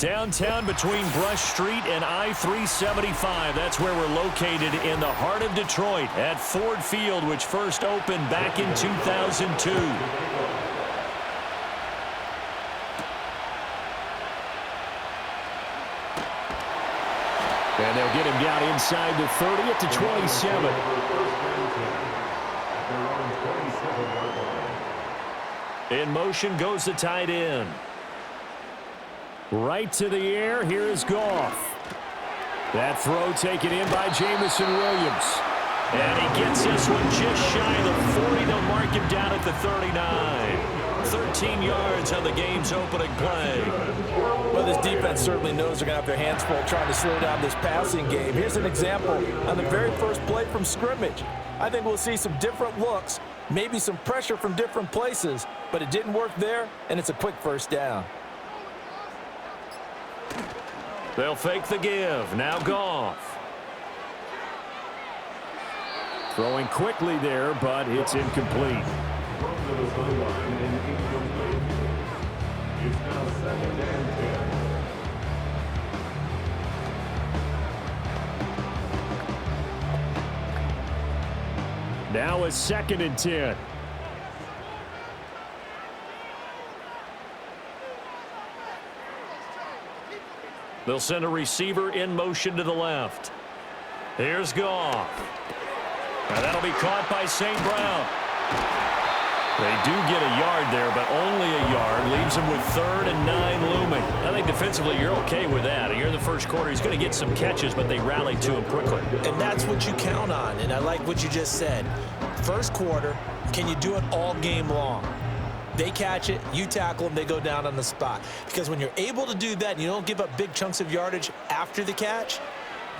Downtown between Brush Street and I-375. That's where we're located in the heart of Detroit at Ford Field, which first opened back in 2002. And they'll get him down inside the 30 at the 27. In motion goes the tight end. Right to the air. Here is Goff. That throw taken in by Jamison Williams. And he gets this one just shy of the 40. They'll mark him down at the 39. 13 yards on the game's opening play. Well, this defense certainly knows they're going to have their hands full trying to slow down this passing game. Here's an example on the very first play from scrimmage. I think we'll see some different looks, maybe some pressure from different places, but it didn't work there, and it's a quick first down. They'll fake the give. Now Goff. Throwing quickly there, but it's incomplete. Now a 2nd and 10. They'll send a receiver in motion to the left. Here's Goff. And that'll be caught by St. Brown. They do get a yard there, but only a yard. Leaves them with 3rd and 9 looming. I think defensively you're okay with that. Here in the first quarter, he's going to get some catches, but they rally to him quickly. And that's what you count on, and I like what you just said. First quarter, can you do it all game long? They catch it, you tackle them, they go down on the spot. Because when you're able to do that and you don't give up big chunks of yardage after the catch,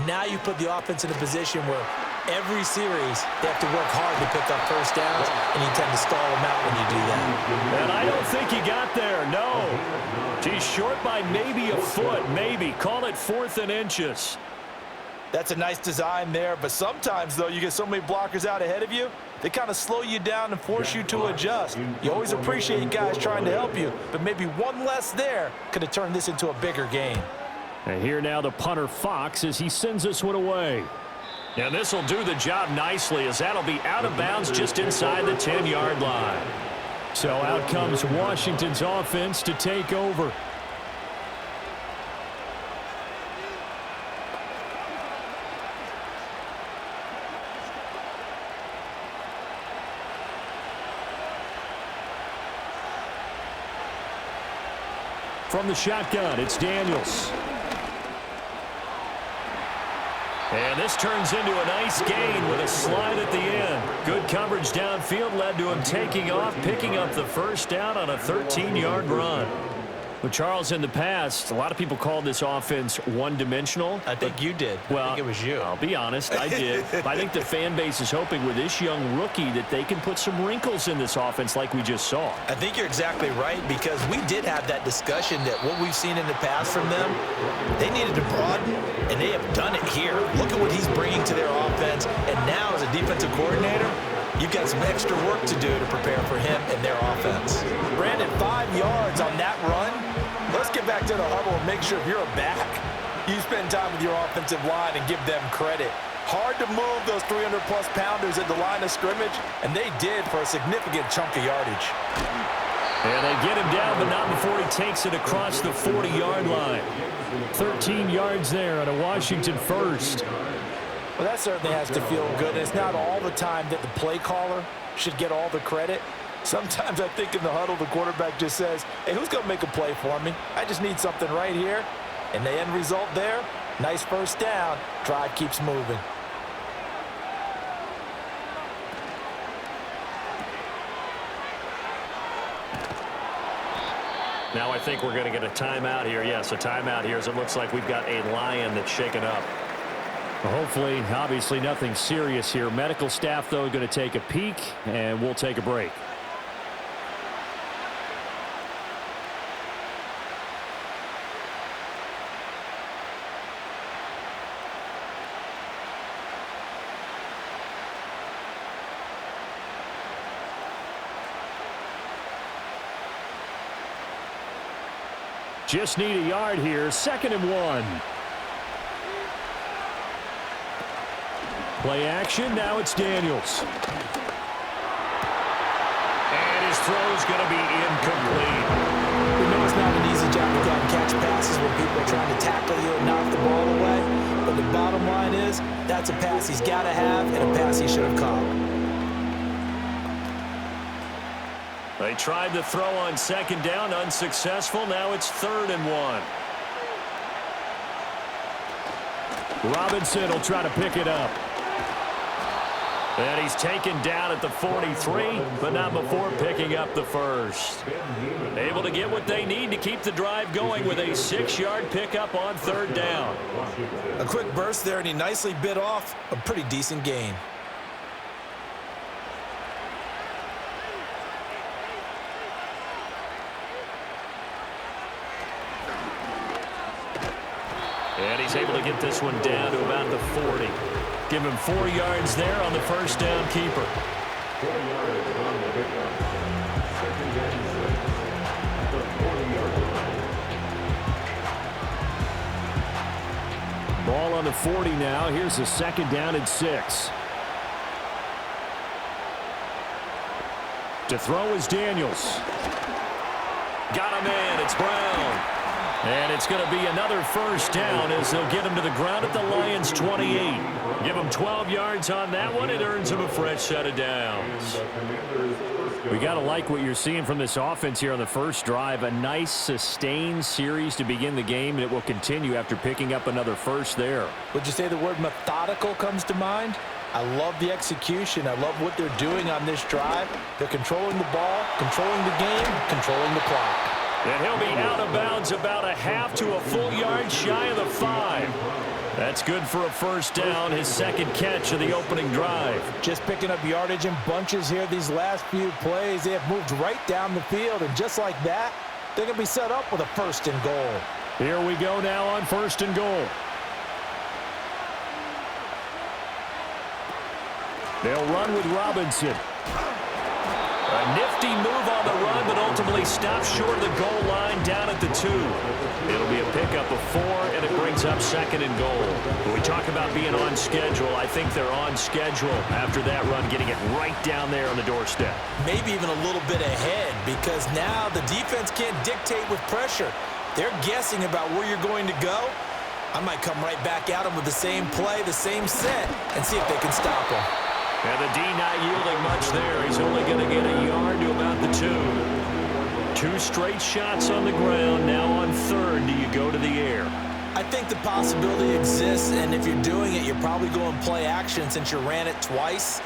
now you put the offense in a position where every series they have to work hard to pick up first downs, and you tend to stall them out when you do that. And I don't think he got there, no. He's short by maybe a foot, maybe. Call it 4th and inches. That's a nice design there, but sometimes, though, you get so many blockers out ahead of you, they kind of slow you down and force you to adjust. You always appreciate guys trying to help you, but maybe one less there could have turned this into a bigger game. And here now the punter Fox as he sends this one away. And this will do the job nicely as that'll be out of bounds just inside the 10-yard line. So out comes Washington's offense to take over. From the shotgun, it's Daniels. And this turns into a nice gain with a slide at the end. Good coverage downfield led to him taking off, picking up the first down on a 13-yard run. But Charles, in the past, a lot of people called this offense one-dimensional. I think you did. Well, I think it was you. I'll be honest, I did. But I think the fan base is hoping with this young rookie that they can put some wrinkles in this offense like we just saw. I think you're exactly right, because we did have that discussion that what we've seen in the past from them, they needed to broaden, and they have done it here. Look at what he's bringing to their offense, and now as a defensive coordinator, you've got some extra work to do to prepare for him and their offense. Brandon, 5 yards on that run. Let's get back to the huddle and make sure if you're a back, you spend time with your offensive line and give them credit. Hard to move those 300-plus pounders at the line of scrimmage, and they did for a significant chunk of yardage. And they get him down, but not before he takes it across the 40-yard line. 13 yards there on a Washington first. Well, that certainly has to feel good. It's not all the time that the play caller should get all the credit. Sometimes I think in the huddle, the quarterback just says, hey, who's going to make a play for me? I just need something right here. And the end result there, nice first down. Drive keeps moving. Now I think we're going to get a timeout here. Yes, a timeout here as it looks like we've got a Lion that's shaken up. Well, hopefully, obviously nothing serious here. Medical staff, though, going to take a peek, and we'll take a break. Just need a yard here. 2nd and 1. Play action. Now it's Daniels. And his throw's going to be incomplete. We know it's not an easy job to go out and catch passes when people are trying to tackle you and knock the ball away. But the bottom line is, that's a pass he's got to have and a pass he should have caught. They tried to throw on 2nd down, unsuccessful. Now it's 3rd and 1. Robinson will try to pick it up. And he's taken down at the 43, but not before picking up the first. Able to get what they need to keep the drive going with a 6-yard pickup on 3rd down. A quick burst there, and he nicely bit off a pretty decent gain. And he's able to get this one down to about the 40. Give him 4 yards there on the first down keeper. Ball on the 40 now. Here's a 2nd down and 6. To throw is Daniels. Got him in. It's Brown. And it's going to be another first down as they'll get him to the ground at the Lions' 28. Give him 12 yards on that one. It earns him a fresh set of downs. We got to like what you're seeing from this offense here on the first drive. A nice, sustained series to begin the game, and it will continue after picking up another first there. Would you say the word methodical comes to mind? I love the execution. I love what they're doing on this drive. They're controlling the ball, controlling the game, controlling the clock. And he'll be out of bounds about a half to a full yard shy of the 5. That's good for a first down, his 2nd catch of the opening drive. Just picking up yardage in bunches here these last few plays. They have moved right down the field, and just like that, they're going to be set up with a 1st and goal. Here we go now on 1st and goal. They'll run with Robinson. A nifty move on the run, but ultimately stops short of the goal line down at the 2. It'll be a pickup of 4, and it brings up 2nd and goal. When we talk about being on schedule, I think they're on schedule after that run, getting it right down there on the doorstep. Maybe even a little bit ahead, because now the defense can't dictate with pressure. They're guessing about where you're going to go. I might come right back at them with the same play, the same set, and see if they can stop them. And the D not yielding much there. He's only going to get a yard to about the 2. 2 straight shots on the ground. Now on 3rd, do you go to the air? I think the possibility exists, and if you're doing it, you're probably going play action since you ran it twice.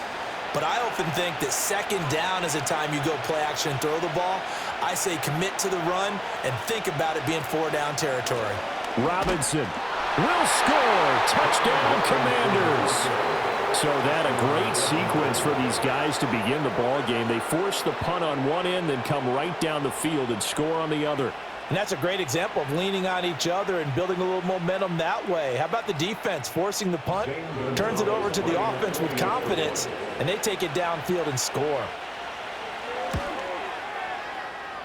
But I often think that 2nd down is a time you go play action and throw the ball. I say commit to the run and think about it being 4-down territory. Robinson will score. Touchdown, Commanders. So that a great sequence for these guys to begin the ball game. They force the punt on one end, then come right down the field and score on the other. And that's a great example of leaning on each other and building a little momentum that way. How about the defense forcing the punt, turns it over to the offense with confidence, and they take it downfield and score.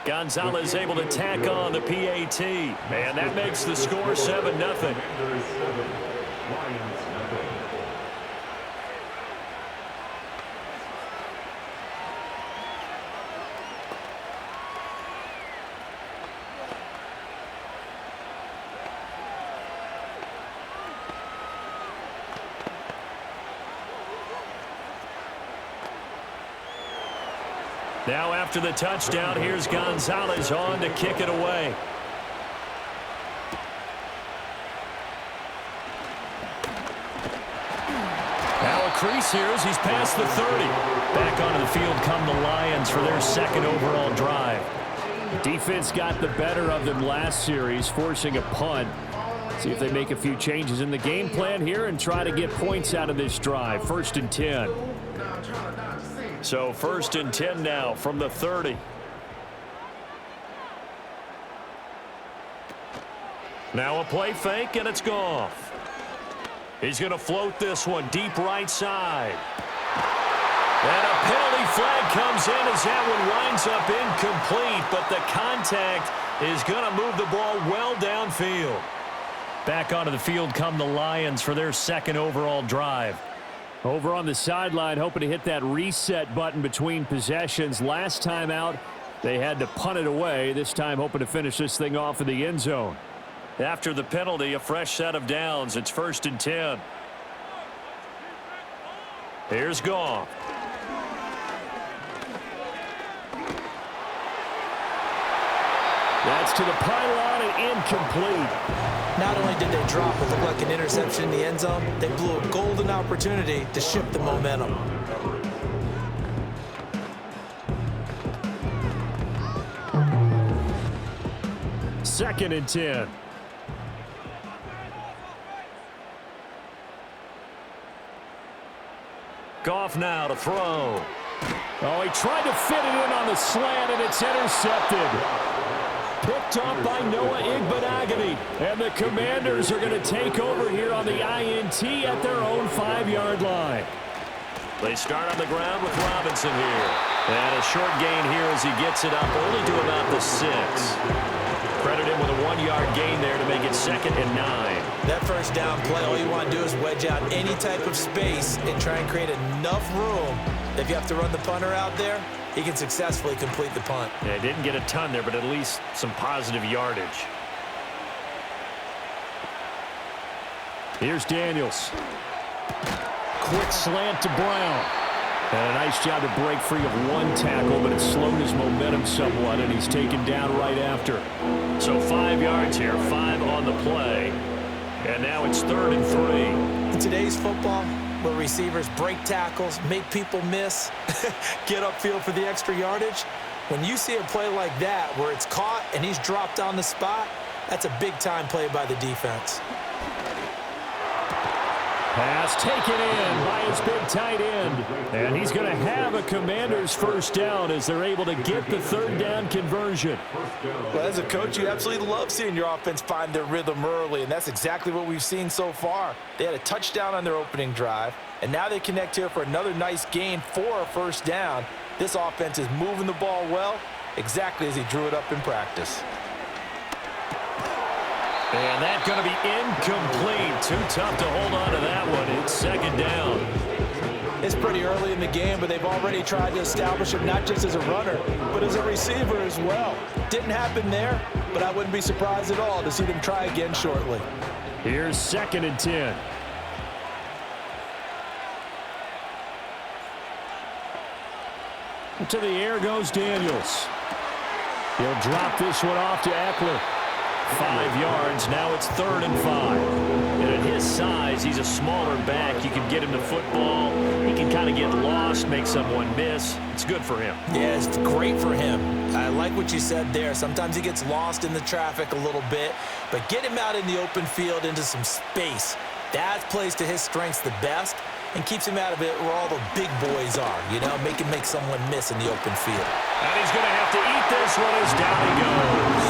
Gonzalez able to tack on the PAT, and that makes the score 7-0. Now after the touchdown, here's Gonzalez on to kick it away. Now a crease here as he's past the 30. Back onto the field come the Lions for their 2nd overall drive. Defense got the better of them last series, forcing a punt. See if they make a few changes in the game plan here and try to get points out of this drive. 1st and 10. So 1st and 10 now from the 30. Now a play fake, and it's Goff. He's going to float this one deep right side. And a penalty flag comes in as that one winds up incomplete, but the contact is going to move the ball well downfield. Back onto the field come the Lions for their second overall drive. Over on the sideline, hoping to hit that reset button between possessions. Last time out, they had to punt it away. This time hoping to finish this thing off in the end zone. After the penalty, a fresh set of downs. It's 1st and 10. Here's Goff. That's to the pylon and incomplete. Not only did they drop what looked like an interception in the end zone, they blew a golden opportunity to shift the momentum. Second and 10. Goff now to throw. Oh, he tried to fit it in on the slant, and it's intercepted. Picked off by Noah Igbenogany. And the Commanders are going to take over here on the INT at their own 5-yard line. They start on the ground with Robinson here. And a short gain here as he gets it up only to about the 6. Credit him with a 1-yard gain there to make it 2nd and 9. That first down play, all you want to do is wedge out any type of space and try and create enough room. If you have to run the punter out there, he can successfully complete the punt. Yeah, didn't get a ton there, but at least some positive yardage. Here's Daniels. Quick slant to Brown. And a nice job to break free of one tackle, but it slowed his momentum somewhat, and he's taken down right after. So 5 yards here, 5 on the play. And now it's 3rd and 3. In today's football, where receivers break tackles, make people miss, get upfield for the extra yardage, when you see a play like that where it's caught and he's dropped on the spot, that's a big-time play by the defense. Pass taken in by his big tight end. And he's going to have a Commander's first down as they're able to get the 3rd down conversion. Well, as a coach, you absolutely love seeing your offense find their rhythm early, and that's exactly what we've seen so far. They had a touchdown on their opening drive, and now they connect here for another nice gain for a 1st down. This offense is moving the ball well, exactly as he drew it up in practice. And that's going to be incomplete. Too tough to hold on to that one. It's 2nd down. It's pretty early in the game, but they've already tried to establish him not just as a runner, but as a receiver as well. Didn't happen there, but I wouldn't be surprised at all to see them try again shortly. Here's 2nd and 10. To the air goes Daniels. He'll drop this one off to Eckler. 5 yards. Now it's 3rd and 5. And at his size, he's a smaller back. You can get him the football. He can kind of get lost, make someone miss. It's good for him. Yeah, it's great for him. I like what you said there. Sometimes he gets lost in the traffic a little bit, but get him out in the open field into some space. That plays to his strengths the best and keeps him out of it where all the big boys are, you know, make someone miss in the open field. And he's going to have to eat this one as down he goes.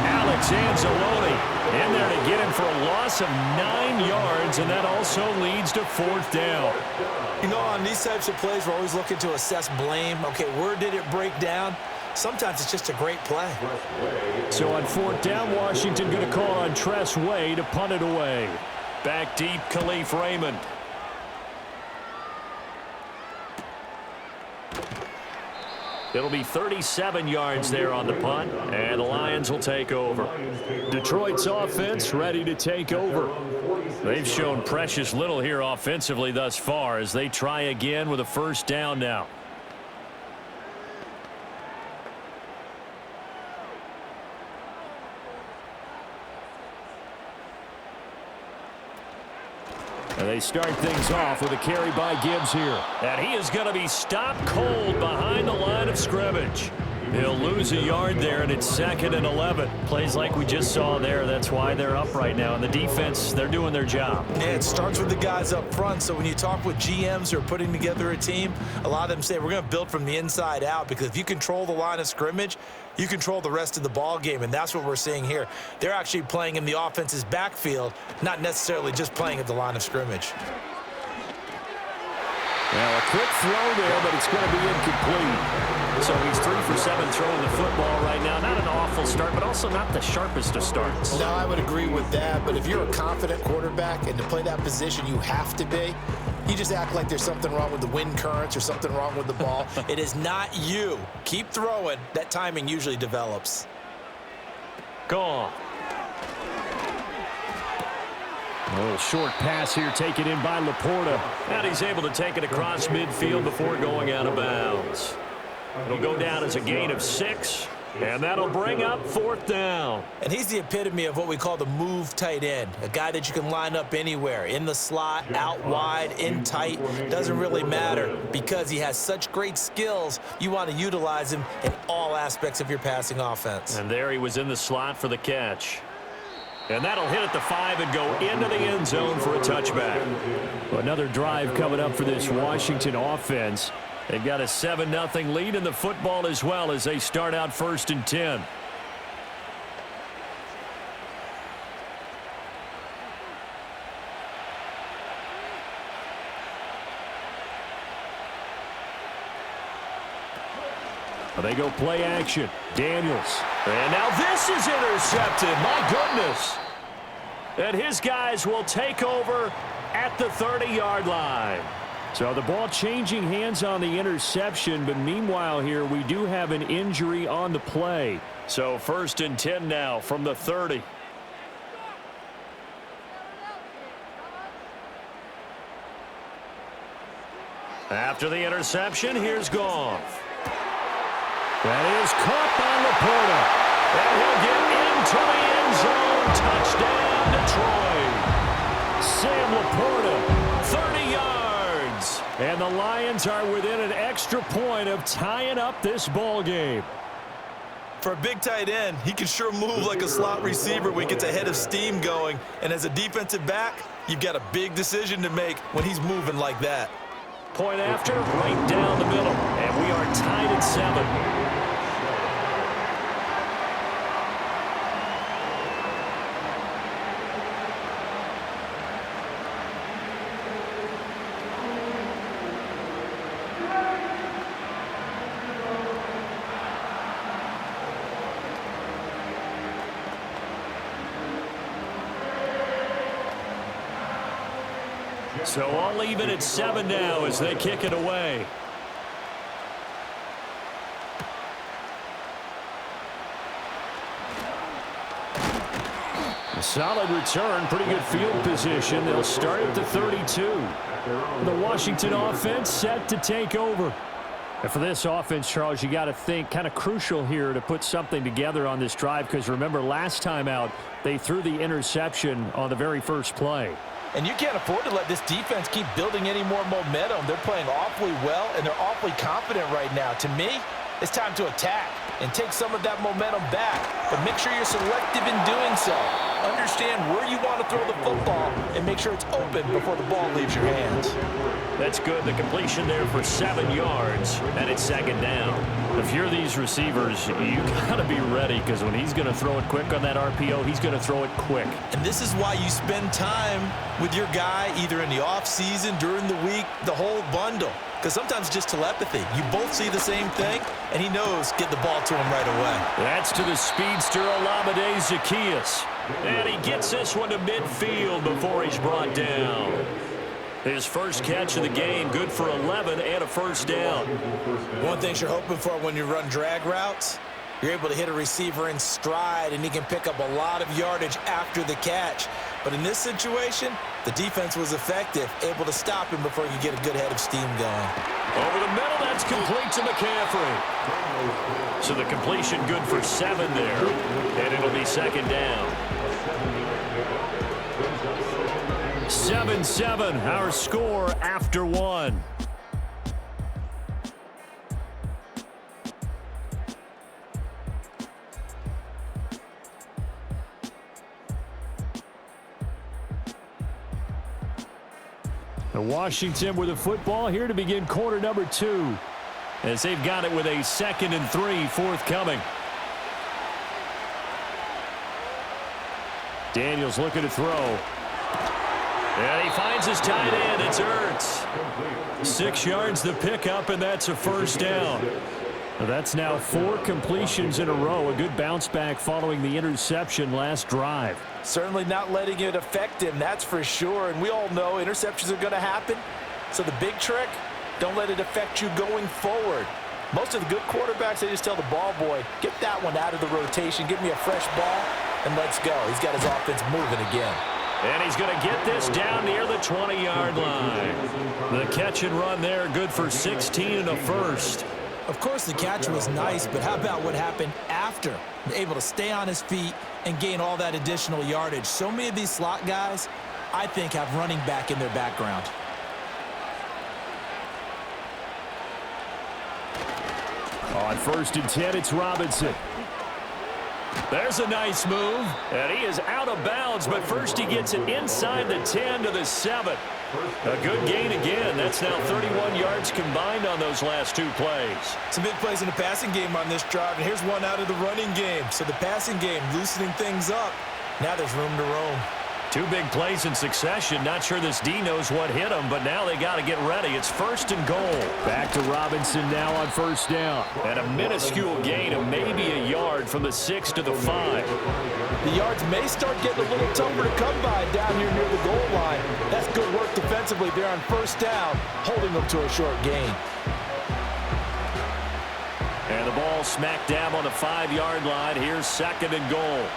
Alex Anzalone in there to get him for a loss of 9 yards, and that also leads to 4th down. You know, on these types of plays, we're always looking to assess blame. Okay, where did it break down? Sometimes it's just a great play. So on 4th down, Washington going to call on Tress Way to punt it away. Back deep, Khalif Raymond. It'll be 37 yards there on the punt, and the Lions will take over. Detroit's offense ready to take over. They've shown precious little here offensively thus far as they try again with a 1st down now. And they start things off with a carry by Gibbs here. And he is going to be stopped cold behind the line of scrimmage. He'll lose a yard there, and it's 2nd and 11. Plays like we just saw there. That's why they're up right now. And the defense, they're doing their job. Yeah, it starts with the guys up front. So when you talk with GMs who are putting together a team, a lot of them say we're going to build from the inside out, because if you control the line of scrimmage, you control the rest of the ball game, and that's what we're seeing here. They're actually playing in the offense's backfield, not necessarily just playing at the line of scrimmage. Now, a quick throw there, but it's going to be incomplete. So he's 3 for 7 throwing the football right now. Not an awful start, but also not the sharpest of starts. No, I would agree with that. But if you're a confident quarterback and to play that position, you have to be. You just act like there's something wrong with the wind currents or something wrong with the ball. It is not you. Keep throwing. That timing usually develops. Gone. A little short pass here taken in by Laporta. And he's able to take it across midfield before going out of bounds. It'll go down as a gain of 6, and that'll bring up 4th down. And he's the epitome of what we call the move tight end, a guy that you can line up anywhere, in the slot, out wide, in tight. Doesn't really matter because he has such great skills. You want to utilize him in all aspects of your passing offense. And there he was in the slot for the catch. And that'll hit at the 5 and go into the end zone for a touchback. Another drive coming up for this Washington offense. They've got a 7-0 lead in the football as well as they start out 1st and 10. They go play action. Daniels. And now this is intercepted. My goodness. And his guys will take over at the 30-yard line. So the ball changing hands on the interception, but meanwhile here we do have an injury on the play. So 1st and 10 now from the 30. After the interception, here's Goff. That is caught by Laporta. And he'll get into the end zone. Touchdown, Detroit. Sam Laporta, 30 yards. And the Lions are within an extra point of tying up this ball game. For a big tight end, he can sure move like a slot receiver when he gets a head of steam going. And as a defensive back, you've got a big decision to make when he's moving like that. Point after, right down the middle. And we are tied at 7. So all even at 7 now as they kick it away. A solid return, pretty good field position. They'll start at the 32. The Washington offense set to take over. And for this offense, Charles, you got to think kind of crucial here to put something together on this drive because remember last time out they threw the interception on the very first play. And you can't afford to let this defense keep building any more momentum. They're playing awfully well, and they're awfully confident right now. To me, it's time to attack and take some of that momentum back. But make sure you're selective in doing so. Understand where you want to throw the football and make sure it's open before the ball leaves your hands. That's good. The completion there for 7 yards, and it's 2nd down. If you're these receivers, you got to be ready because when he's going to throw it quick on that RPO, he's going to throw it quick. And this is why you spend time with your guy either in the offseason, during the week, the whole bundle. Because sometimes it's just telepathy. You both see the same thing, and he knows get the ball to him right away. That's to the speedster Olamide Zaccheaus. And he gets this one to midfield before he's brought down. His first catch of the game, good for 11 and a 1st down. One thing you're hoping for when you run drag routes, you're able to hit a receiver in stride, and he can pick up a lot of yardage after the catch. But in this situation, the defense was effective, able to stop him before he could get a good head of steam going. Over the middle, that's complete to McCaffrey. So the completion good for 7 there, and it'll be 2nd down. 7-7, our score after 1. Washington with the football here to begin quarter number 2 as they've got it with a 2nd and 3 forthcoming. Daniels looking to throw. And he finds his tight end. It's Ertz. 6 yards the pickup, and that's a first down. That's now 4 completions in a row. A good bounce back following the interception last drive. Certainly not letting it affect him, that's for sure. And we all know interceptions are going to happen. So the big trick, don't let it affect you going forward. Most of the good quarterbacks, they just tell the ball boy, get that one out of the rotation, give me a fresh ball, and let's go. He's got his offense moving again. And he's going to get this down near the 20-yard line. The catch and run there, good for 16 and a first. Of course, the catch was nice, but how about what happened after? Able to stay on his feet and gain all that additional yardage. So many of these slot guys, I think, have running back in their background. On 1st and 10, it's Robinson. There's a nice move, and he is out of bounds, but first he gets it inside the 10 to the 7. A good gain again. That's now 31 yards combined on those last 2 plays. Some big plays in the passing game on this drive, and here's one out of the running game. So the passing game loosening things up. Now there's room to roam. 2 big plays in succession. Not sure this D knows what hit him, but now they got to get ready. It's 1st and goal. Back to Robinson now on 1st down. And a minuscule gain of maybe a yard from the 6 to the 5. The yards may start getting a little tougher to come by down here near the goal line. That's good work defensively there on 1st down, holding them to a short gain. And the ball smack dab on the 5-yard line. Here's 2nd and goal.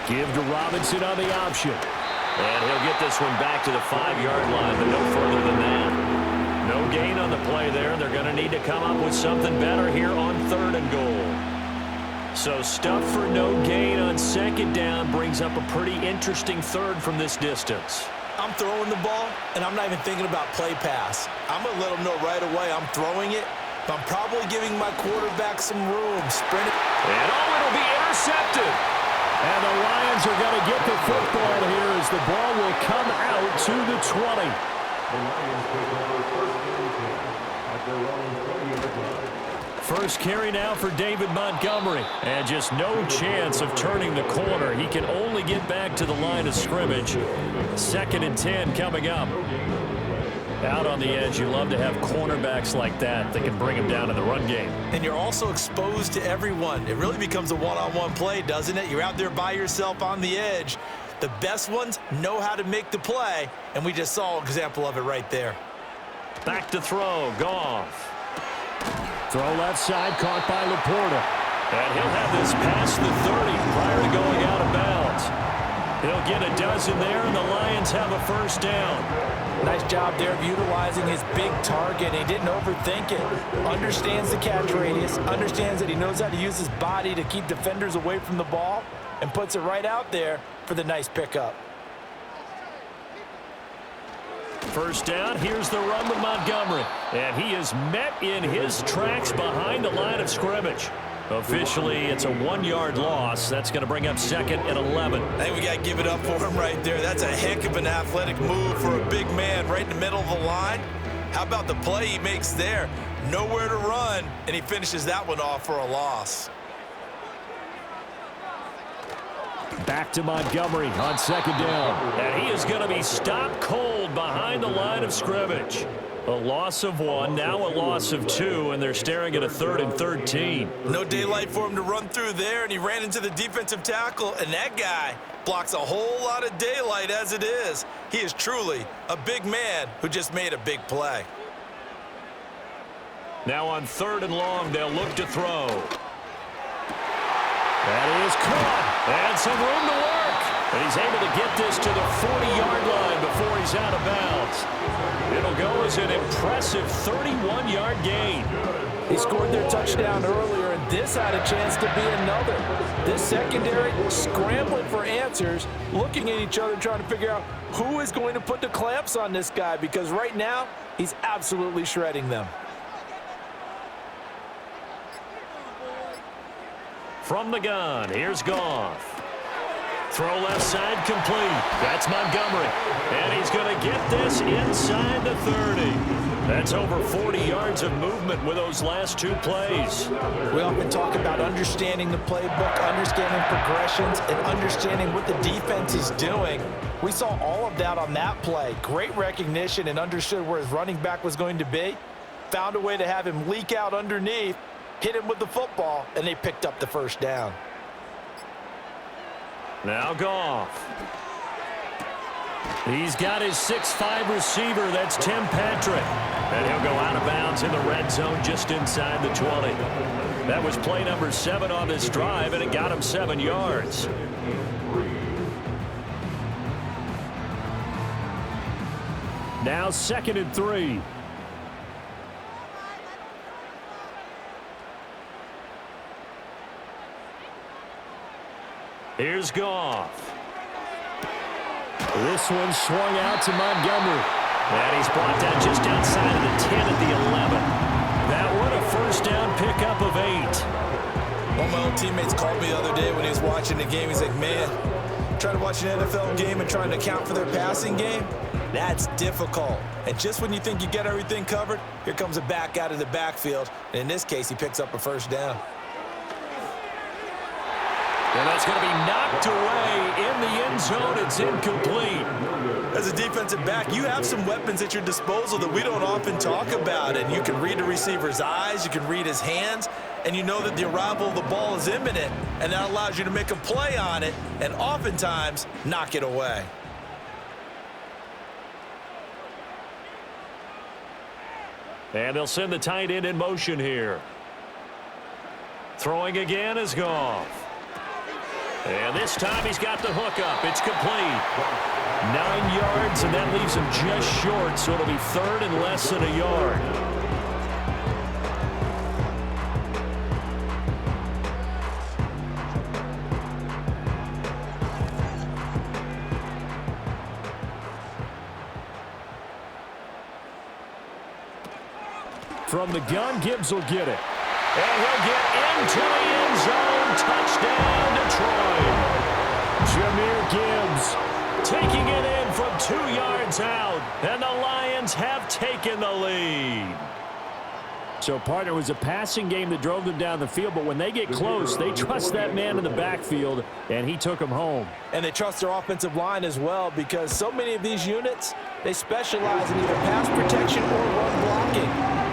Give to Robinson on the option. And he'll get this one back to the 5-yard line, but no further than that. No gain on the play there. They're going to need to come up with something better here on 3rd and goal. So stuff for no gain on 2nd down brings up a pretty interesting 3rd from this distance. I'm throwing the ball, and I'm not even thinking about play pass. I'm going to let them know right away I'm throwing it, but I'm probably giving my quarterback some room. Sprint it. And it'll be intercepted. And the Lions are going to get the football here as the ball will come out to the 20. First carry now for David Montgomery. And just no chance of turning the corner. He can only get back to the line of scrimmage. 2nd and 10 coming up. Out on the edge, you love to have cornerbacks like that can bring him down in the run game. And you're also exposed to everyone. It really becomes a one-on-one play, doesn't it? You're out there by yourself on the edge. The best ones know how to make the play, and we just saw an example of it right there. Back to throw, Goff. Throw left side, caught by Laporta. And he'll have this past the 30 prior to going out of bounds. He'll get a dozen there, and the Lions have a 1st down. Nice job there of utilizing his big target. He didn't overthink it. Understands the catch radius. Understands that he knows how to use his body to keep defenders away from the ball. And puts it right out there for the nice pickup. 1st down. Here's the run with Montgomery. And he is met in his tracks behind the line of scrimmage. Officially, it's a 1-yard loss. That's going to bring up 2nd and 11. I think we got to give it up for him right there. That's a heck of an athletic move for a big man right in the middle of the line. How about the play he makes there? Nowhere to run, and he finishes that one off for a loss. Back to Montgomery on 2nd down. And he is going to be stopped cold behind the line of scrimmage. A loss of 1, now a loss of 2, and they're staring at a 3rd and 13. No daylight for him to run through there, and he ran into the defensive tackle, and that guy blocks a whole lot of daylight as it is. He is truly a big man who just made a big play. Now on 3rd and long, they'll look to throw. That is caught, and some room to work. And he's able to get this to the 40-yard line before he's out of bounds. It'll go as an impressive 31-yard gain. He scored their touchdown earlier, and this had a chance to be another. This secondary scrambling for answers, looking at each other, trying to figure out who is going to put the clamps on this guy, because right now he's absolutely shredding them. From the gun, here's Goff. Throw left side complete. That's Montgomery. And he's going to get this inside the 30. That's over 40 yards of movement with those last two plays. We often talk about understanding the playbook, understanding progressions, and understanding what the defense is doing. We saw all of that on that play. Great recognition and understood where his running back was going to be. Found a way to have him leak out underneath, hit him with the football, and they picked up the first down. Now Goff. He's got his 6'5 receiver. That's Tim Patrick. And he'll go out of bounds in the red zone just inside the 20. That was play number 7 on this drive, and it got him 7 yards. Now 2nd and 3. Here's Goff. This one swung out to Montgomery. And he's brought down just outside of the 10 at the 11. That one a first down pickup of 8. One of my old teammates called me the other day when he was watching the game. He's like, man, trying to watch an NFL game and trying to account for their passing game, that's difficult. And just when you think you get everything covered, here comes a back out of the backfield. And in this case, he picks up a first down. And that's going to be knocked away in the end zone. It's incomplete. As a defensive back, you have some weapons at your disposal that we don't often talk about. And you can read the receiver's eyes, you can read his hands, and you know that the arrival of the ball is imminent. And that allows you to make a play on it and oftentimes knock it away. And they'll send the tight end in motion here. Throwing again is Goff. And this time he's got the hook up. It's complete. 9 yards, and that leaves him just short, so it'll be 3rd and less than a yard. From the gun, Gibbs will get it. And he'll get into the end zone. Touchdown, Detroit. Jahmyr Gibbs taking it in from 2 yards out. And the Lions have taken the lead. So, partner, it was a passing game that drove them down the field, but when they get close, they trust that man in the backfield, and he took them home. And they trust their offensive line as well, because so many of these units, they specialize in either pass protection or run blocking.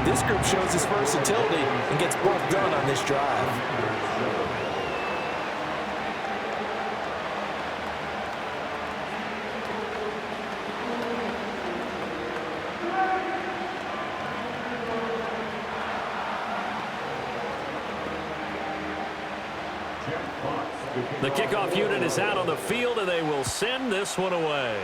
This group shows its versatility and gets both done on this drive. The kickoff unit is out on the field, and they will send this one away.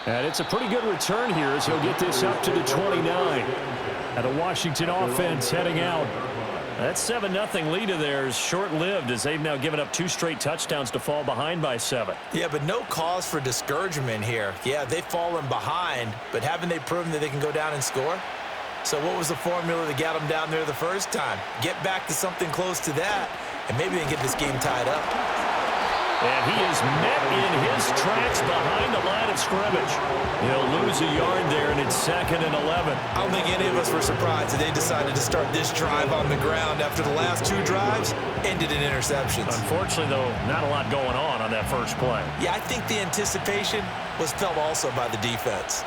And it's a pretty good return here as he'll get this up to the 29. And a Washington offense heading out. That 7-0 lead of theirs short-lived as they've now given up 2 straight touchdowns to fall behind by 7. Yeah, but no cause for discouragement here. Yeah, they've fallen behind, but haven't they proven that they can go down and score? So what was the formula that got them down there the first time? Get back to something close to that, and maybe they can get this game tied up. And he is met in his tracks behind the line of scrimmage. He'll lose a yard there, and it's 2nd and 11. I don't think any of us were surprised that they decided to start this drive on the ground after the last 2 drives ended in interceptions. Unfortunately, though, not a lot going on that first play. Yeah, I think the anticipation was felt also by the defense.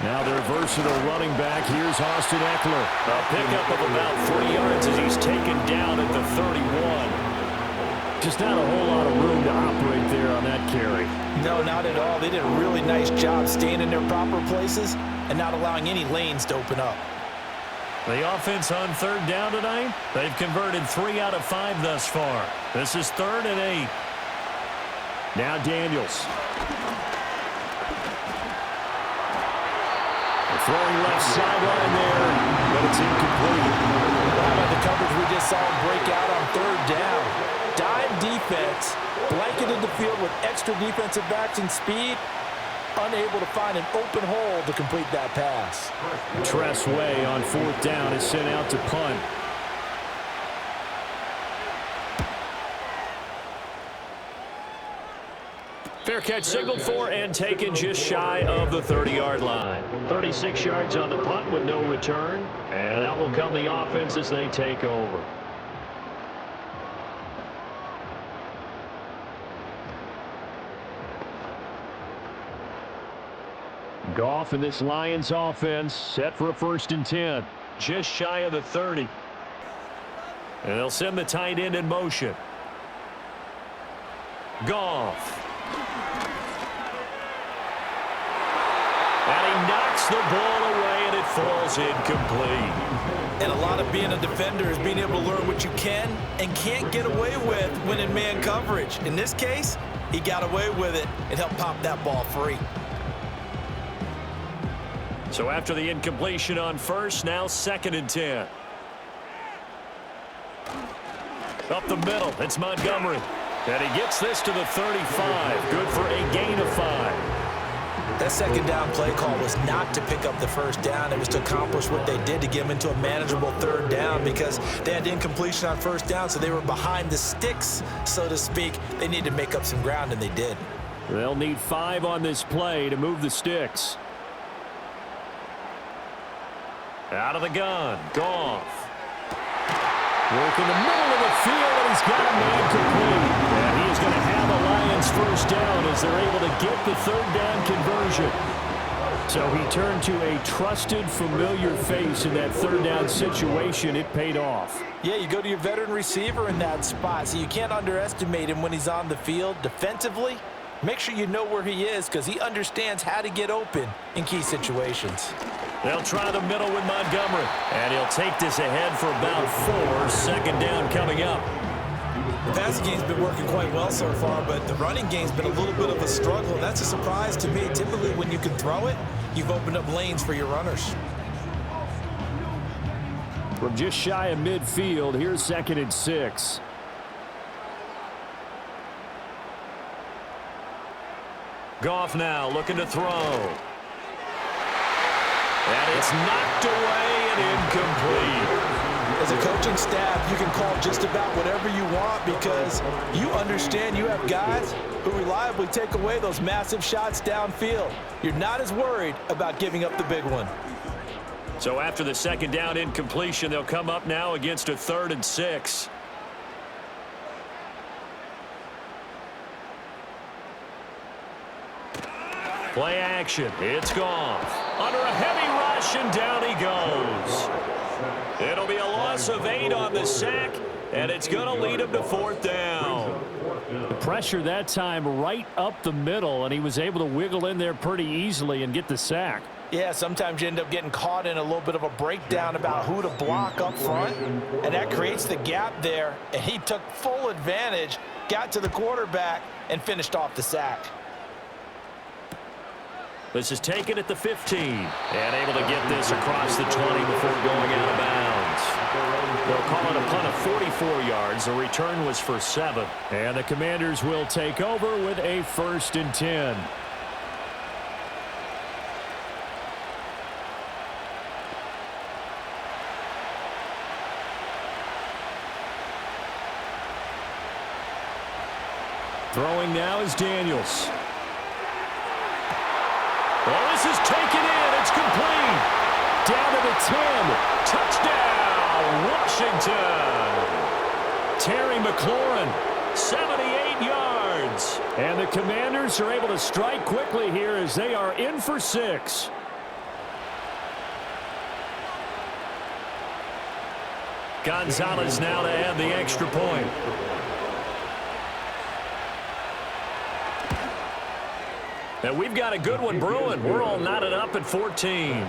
Now their versatile running back. Here's Austin Eckler. A pickup of about 3 yards as he's taken down at the 31. Just not a whole lot of room to operate there on that carry. No, not at all. They did a really nice job staying in their proper places and not allowing any lanes to open up. The offense on 3rd down tonight, they've converted 3 out of 5 thus far. This is 3rd and 8. Now Daniels. Throwing left sideline there, but it's incomplete. How about the coverage we just saw him break out on 3rd down? Dime defense, blanketed the field with extra defensive backs and speed, unable to find an open hole to complete that pass. Tress Way on 4th down is sent out to punt. Fair catch signaled for and taken just shy of the 30-yard line. 36 yards on the punt with no return. And that will come the offense as they take over. Goff and this Lions offense set for a 1st and 10. Just shy of the 30. And they'll send the tight end in motion. Goff. And he knocks the ball away, and it falls incomplete. And a lot of being a defender is being able to learn what you can and can't get away with when in man coverage. In this case, he got away with it and helped pop that ball free. So after the incompletion on 1st, now 2nd and 10. Up the middle, it's Montgomery. And he gets this to the 35. Good for a gain of 5. That 2nd down play call was not to pick up the 1st down. It was to accomplish what they did to get them into a manageable 3rd down because they had incompletion on 1st down, so they were behind the sticks, so to speak. They needed to make up some ground, and they did. They'll need 5 on this play to move the sticks. Out of the gun, Goff. Work in the middle of the field, and he's got a man complete. And he is going to have a Lions 1st down as they're able to get the 3rd down conversion. So he turned to a trusted, familiar face in that 3rd down situation. It paid off. Yeah, you go to your veteran receiver in that spot, so you can't underestimate him when he's on the field defensively. Make sure you know where he is because he understands how to get open in key situations. They'll try the middle with Montgomery. And he'll take this ahead for about 4. 2nd down coming up. The passing game's been working quite well so far, but the running game's been a little bit of a struggle. That's a surprise to me. Typically, when you can throw it, you've opened up lanes for your runners. From just shy of midfield, here's 2nd and 6. Goff now looking to throw. And it's knocked away and incomplete. As a coaching staff, you can call just about whatever you want because you understand you have guys who reliably take away those massive shots downfield. You're not as worried about giving up the big one. So after the 2nd down incompletion, they'll come up now against a 3rd and 6. Play action. It's Goff. Under a heavy rush, and down he goes. It'll be a loss of 8 on the sack, and it's going to lead him to 4th down. The pressure that time right up the middle, and he was able to wiggle in there pretty easily and get the sack. Yeah, sometimes you end up getting caught in a little bit of a breakdown about who to block up front, and that creates the gap there, and he took full advantage, got to the quarterback, and finished off the sack. This is taken at the 15, and able to get this across the 20 before going out of bounds. They'll call it a punt of 44 yards. The return was for 7. And the Commanders will take over with a 1st and 10. Throwing now is Daniels. Well, this is taken in. It's complete. Down to the 10. Touchdown, Washington. Terry McLaurin, 78 yards. And the Commanders are able to strike quickly here as they are in for 6. Gonzalez now to add the extra point. And we've got a good one brewing. We're all knotted up at 14.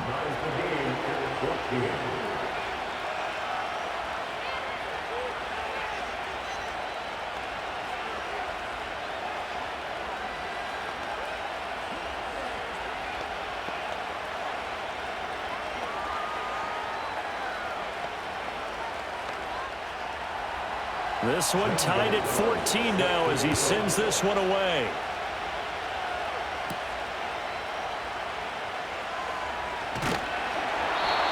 This one tied at 14 now as he sends this one away.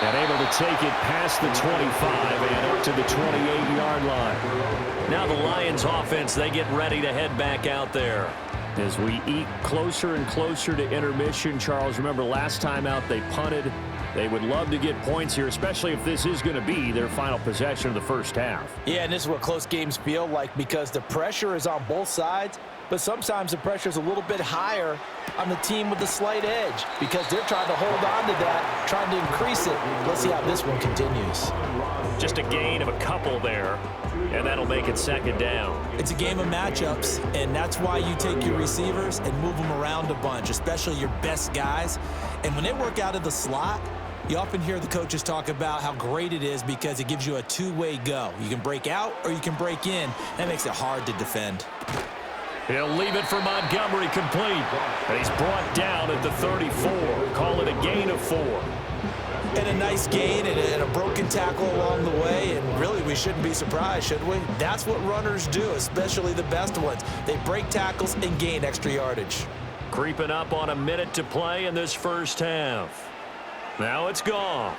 And able to take it past the 25 and up to the 28-yard line. Now the Lions offense, they get ready to head back out there. As we eat closer and closer to intermission, Charles, remember last time out they punted. They would love to get points here, especially if this is going to be their final possession of the first half. Yeah, and this is what close games feel like because the pressure is on both sides, but sometimes the pressure is a little bit higher on the team with the slight edge because they're trying to hold on to that, trying to increase it. Let's see how this one continues. Just a gain of a couple there, and that'll make it second down. It's a game of matchups, and that's why you take your receivers and move them around a bunch, especially your best guys. And when they work out of the slot, you often hear the coaches talk about how great it is because it gives you a two-way go. You can break out or you can break in. That makes it hard to defend. He'll leave it for Montgomery complete. And he's brought down at the 34. Call it a gain of 4. And a nice gain and a broken tackle along the way. And really, we shouldn't be surprised, should we? That's what runners do, especially the best ones. They break tackles and gain extra yardage. Creeping up on a minute to play in this first half. Now it's Goff.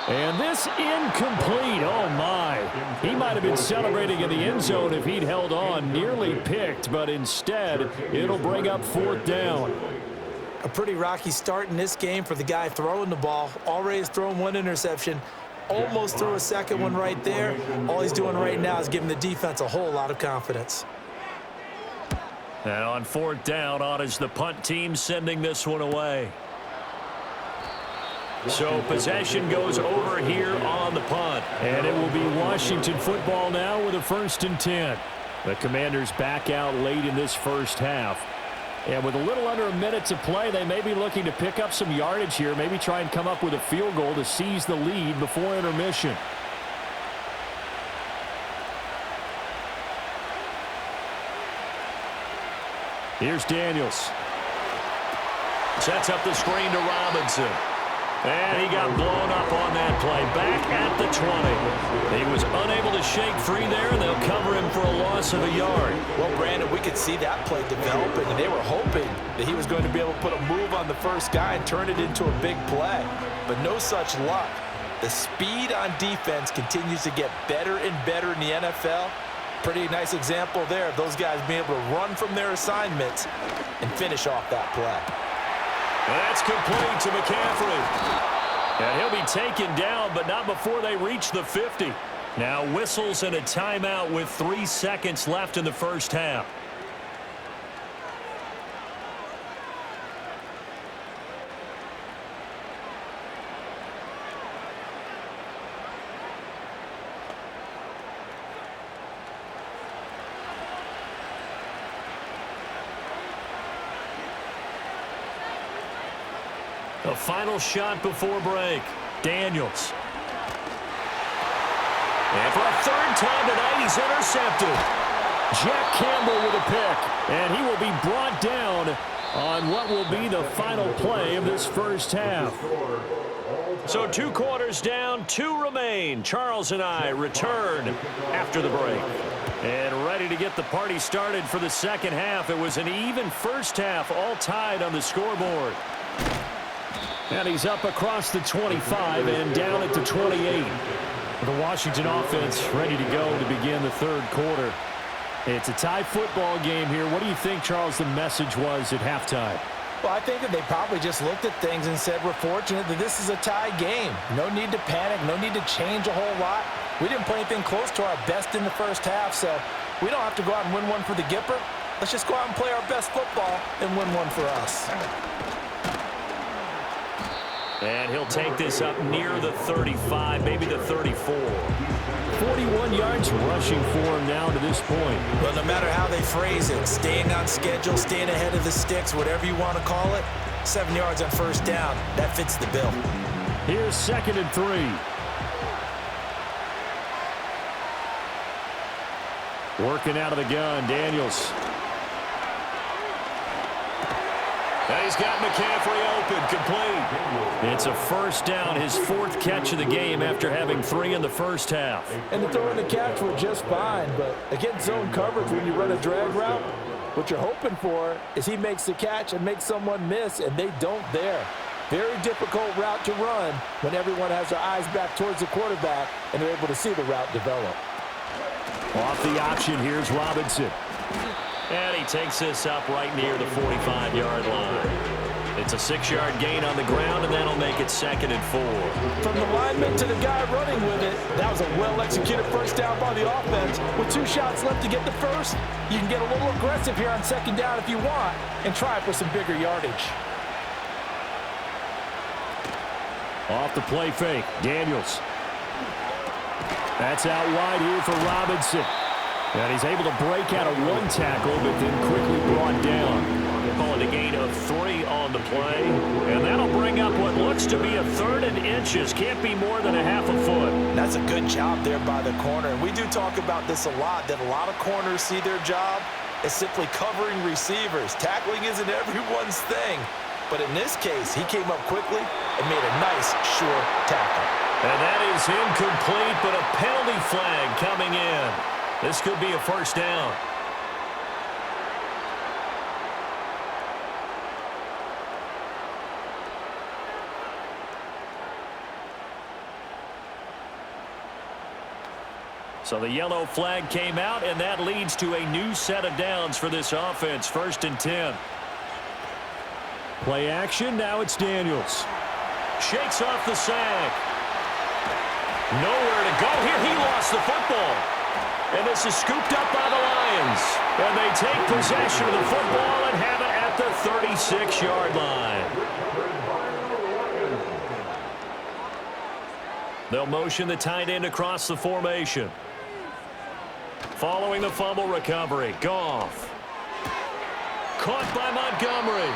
And this incomplete. Oh, my. He might have been celebrating in the end zone if he'd held on. Nearly picked, but instead, it'll bring up fourth down. A pretty rocky start in this game for the guy throwing the ball. Already has thrown one interception. Almost threw a second one right there. All he's doing right now is giving the defense a whole lot of confidence. And on fourth down, on is the punt team sending this one away. So possession goes over here on the punt. And it will be Washington football now with a 1st and 10. The Commanders back out late in this first half. And with a little under a minute to play, they may be looking to pick up some yardage here, maybe try and come up with a field goal to seize the lead before intermission. Here's Daniels. Sets up the screen to Robinson. And he got blown up on that play. Back at the 20. He was unable to shake free there, and they'll cover him for a loss of a yard. Well, Brandon, we could see that play developing, and they were hoping that he was going to be able to put a move on the first guy and turn it into a big play. But no such luck. The speed on defense continues to get better and better in the NFL. Pretty nice example there of those guys being able to run from their assignments and finish off that play. That's complete to McCaffrey. And he'll be taken down, but not before they reach the 50. Now whistles and a timeout with 3 seconds left in the first half. The final shot before break. Daniels. And for a 3rd time tonight, he's intercepted. Jack Campbell with a pick. And he will be brought down on what will be the final play of this first half. So 2 quarters down, 2 remain. Charles and I return after the break. And ready to get the party started for the second half. It was an even first half, all tied on the scoreboard. And he's up across the 25 and down at the 28. The Washington offense ready to go to begin the 3rd quarter. It's a tie football game here. What do you think, Charles, the message was at halftime? Well, I think that they probably just looked at things and said, we're fortunate that this is a tie game. No need to panic. No need to change a whole lot. We didn't play anything close to our best in the first half, so we don't have to go out and win one for the Gipper. Let's just go out and play our best football and win one for us. And he'll take this up near the 35, maybe the 34. 41 yards rushing for him now to this point. Well, no matter how they phrase it, staying on schedule, staying ahead of the sticks, whatever you want to call it, 7 yards on first down, that fits the bill. Here's 2nd and 3. Working out of the gun, Daniels. And he's got McCaffrey open, complete. It's a first down, his 4th catch of the game after having 3 in the first half. And the throw and the catch were just fine, but against zone coverage when you run a drag route, What you're hoping for is he makes the catch and makes someone miss, and they don't there. Very difficult route to run when everyone has their eyes back towards the quarterback and they're able to see the route develop. Off the option, here's Robinson. And he takes this up right near the 45-yard line. It's a 6-yard gain on the ground, and that'll make it 2nd and 4. From the lineman to the guy running with it, that was a well-executed first down by the offense. With 2 shots left to get the first, you can get a little aggressive here on 2nd down if you want and try for some bigger yardage. Off the play fake, Daniels. That's out wide here for Robinson. And he's able to break out of 1 tackle, but then quickly brought down. Calling a gain of 3 on the play. And that'll bring up what looks to be a 3rd and inches. Can't be more than a half a foot. That's a good job there by the corner. And we do talk about this a lot, that a lot of corners see their job as simply covering receivers. Tackling isn't everyone's thing. But in this case, he came up quickly and made a nice, sure tackle. And that is incomplete, but a penalty flag coming in. This could be a first down. So the yellow flag came out, and that leads to a new set of downs for this offense. 1st and 10. Play action, now it's Daniels. Shakes off the sack. Nowhere to go here. He lost the football. And this is scooped up by the Lions. And they take possession of the football and have it at the 36-yard line. They'll motion the tight end across the formation. Following the fumble recovery, Goff. Caught by Montgomery.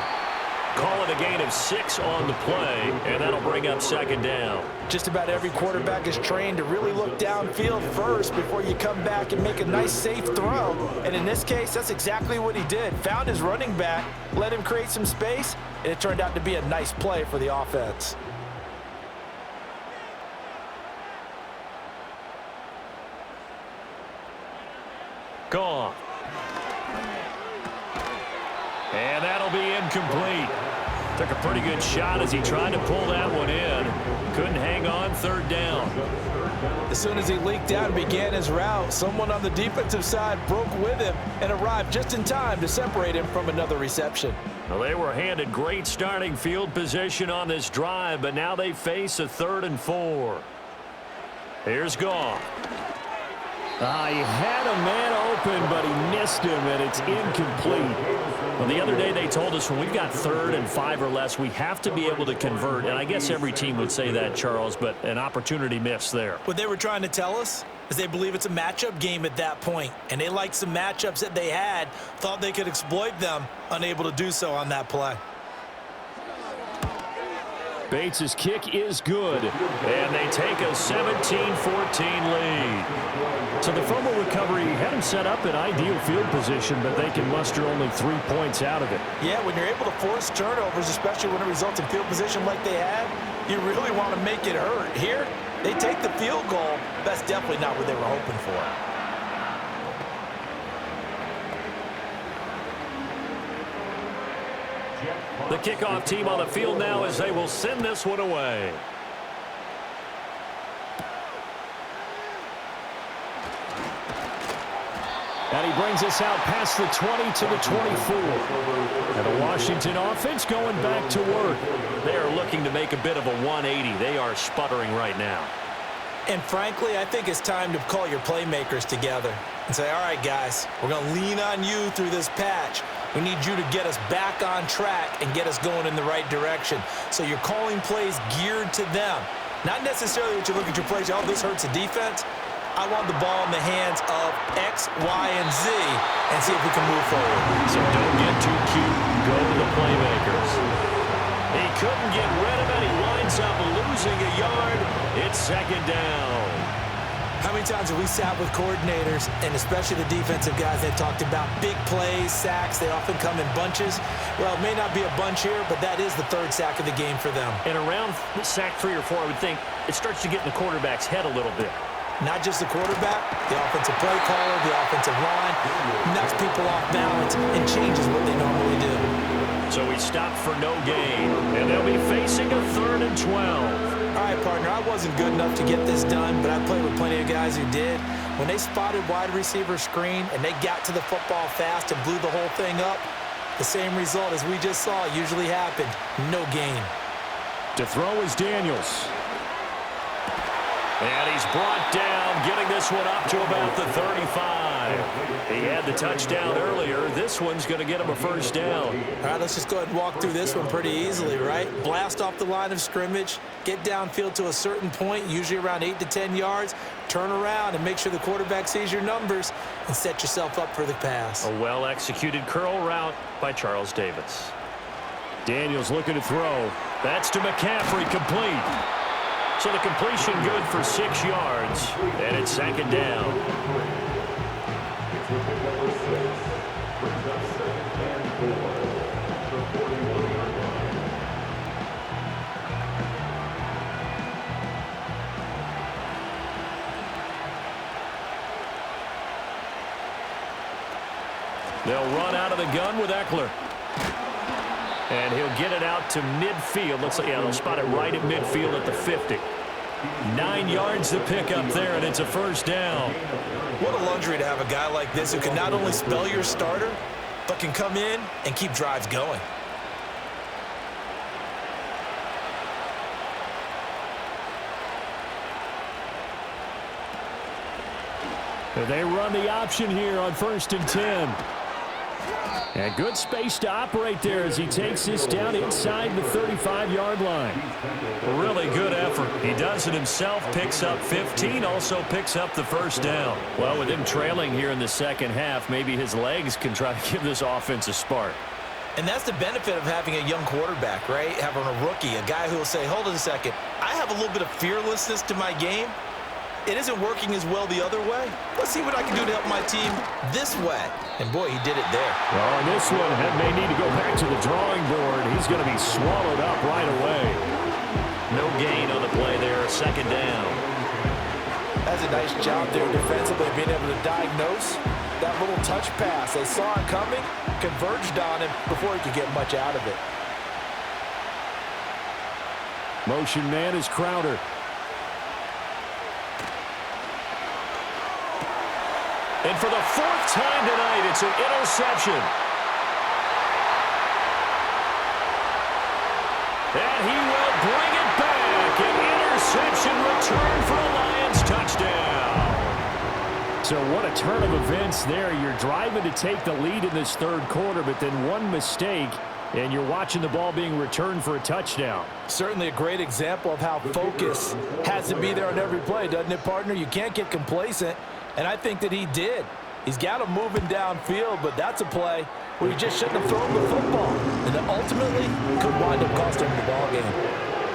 Call it a gain of 6 on the play, and that'll bring up 2nd down. Just about every quarterback is trained to really look downfield first before you come back and make a nice, safe throw. And in this case, that's exactly what he did. Found his running back, let him create some space, and it turned out to be a nice play for the offense. Gone. And that'll be incomplete. Took a pretty good shot as he tried to pull that one in. Couldn't hang on. 3rd down. As soon as he leaked out and began his route, someone on the defensive side broke with him and arrived just in time to separate him from another reception. Well, they were handed great starting field position on this drive, but now they face a 3rd and 4. Here's Goff. He had a man open, but he missed him, and it's incomplete. Well, the other day they told us when we've got 3rd and 5 or less, we have to be able to convert. And I guess every team would say that, Charles, but an opportunity missed there. What they were trying to tell us is they believe it's a matchup game at that point, and they liked some matchups that they had, thought they could exploit them, unable to do so on that play. Bates' kick is good, and they take a 17-14 lead. So the fumble recovery had him set up in ideal field position, but they can muster only 3 points out of it. Yeah, when you're able to force turnovers, especially when it results in field position like they had, you really want to make it hurt. Here, they take the field goal. That's definitely not what they were hoping for. The kickoff team on the field now as they will send this one away. And he brings us out past the 20 to the 24. And the Washington offense going back to work. They are looking to make a bit of a 180. They are sputtering right now. And frankly, I think it's time to call your playmakers together and say, all right, guys, we're going to lean on you through this patch. We need you to get us back on track and get us going in the right direction. So you're calling plays geared to them. Not necessarily that you look at your plays, oh, this hurts the defense. I want the ball in the hands of X, Y, and Z and see if we can move forward. So don't get too cute. Go to the playmakers. He couldn't get rid of it. He winds up losing a yard. It's 2nd down. How many times have we sat with coordinators, and especially the defensive guys, that talked about big plays, sacks? They often come in bunches. Well, it may not be a bunch here, but that is the 3rd sack of the game for them. And around sack 3 or 4, I would think it starts to get in the quarterback's head a little bit. Not just the quarterback, the offensive play caller, the offensive line, knocks people off balance and changes what they normally do. So he stopped for no gain, and they'll be facing a 3rd and 12. All right, partner, I wasn't good enough to get this done, but I played with plenty of guys who did. When they spotted wide receiver screen and they got to the football fast and blew the whole thing up, the same result as we just saw usually happened. No gain. To throw is Daniels. And he's brought down, getting this one up to about the 35. He had the touchdown earlier. This one's going to get him a 1st down. All right, let's just go ahead and walk through this one pretty easily, right? Blast off the line of scrimmage, get downfield to a certain point, usually around 8 to 10 yards, turn around and make sure the quarterback sees your numbers and set yourself up for the pass. A well-executed curl route by Charles Davis. Daniels looking to throw. That's to McCaffrey, complete. So the completion good for 6 yards, and it's 2nd down. They'll run out of the gun with Eckler. And he'll get it out to midfield. Looks like, yeah, they'll spot it right at midfield at the 50. 9 yards to pick up there, and it's a 1st down. What a luxury to have a guy like this who can not only spell your starter, but can come in and keep drives going. They run the option here on 1st and 10. And good space to operate there as he takes this down inside the 35-yard line. Really good effort. He does it himself, picks up 15, also picks up the 1st down. Well, with him trailing here in the 2nd half, maybe his legs can try to give this offense a spark. And that's the benefit of having a young quarterback, right? Having a rookie, a guy who will say, hold on a second, I have a little bit of fearlessness to my game. It isn't working as well the other way. Let's see what I can do to help my team this way. And, boy, he did it there. Well, on this one, may need to go back to the drawing board. He's going to be swallowed up right away. No gain on the play there, 2nd down. That's a nice job there defensively, being able to diagnose that little touch pass. They saw it coming, converged on him before he could get much out of it. Motion man is Crowder. And for the 4th time tonight, it's an interception. And he will bring it back. An interception return for a Lions touchdown. So what a turn of events there. You're driving to take the lead in this 3rd quarter, but then one mistake, and you're watching the ball being returned for a touchdown. Certainly a great example of how focus has to be there on every play, doesn't it, partner? You can't get complacent. And I think that he did. He's got him moving downfield, but that's a play where you just shouldn't have thrown the football. And that ultimately could wind up costing him the ball game.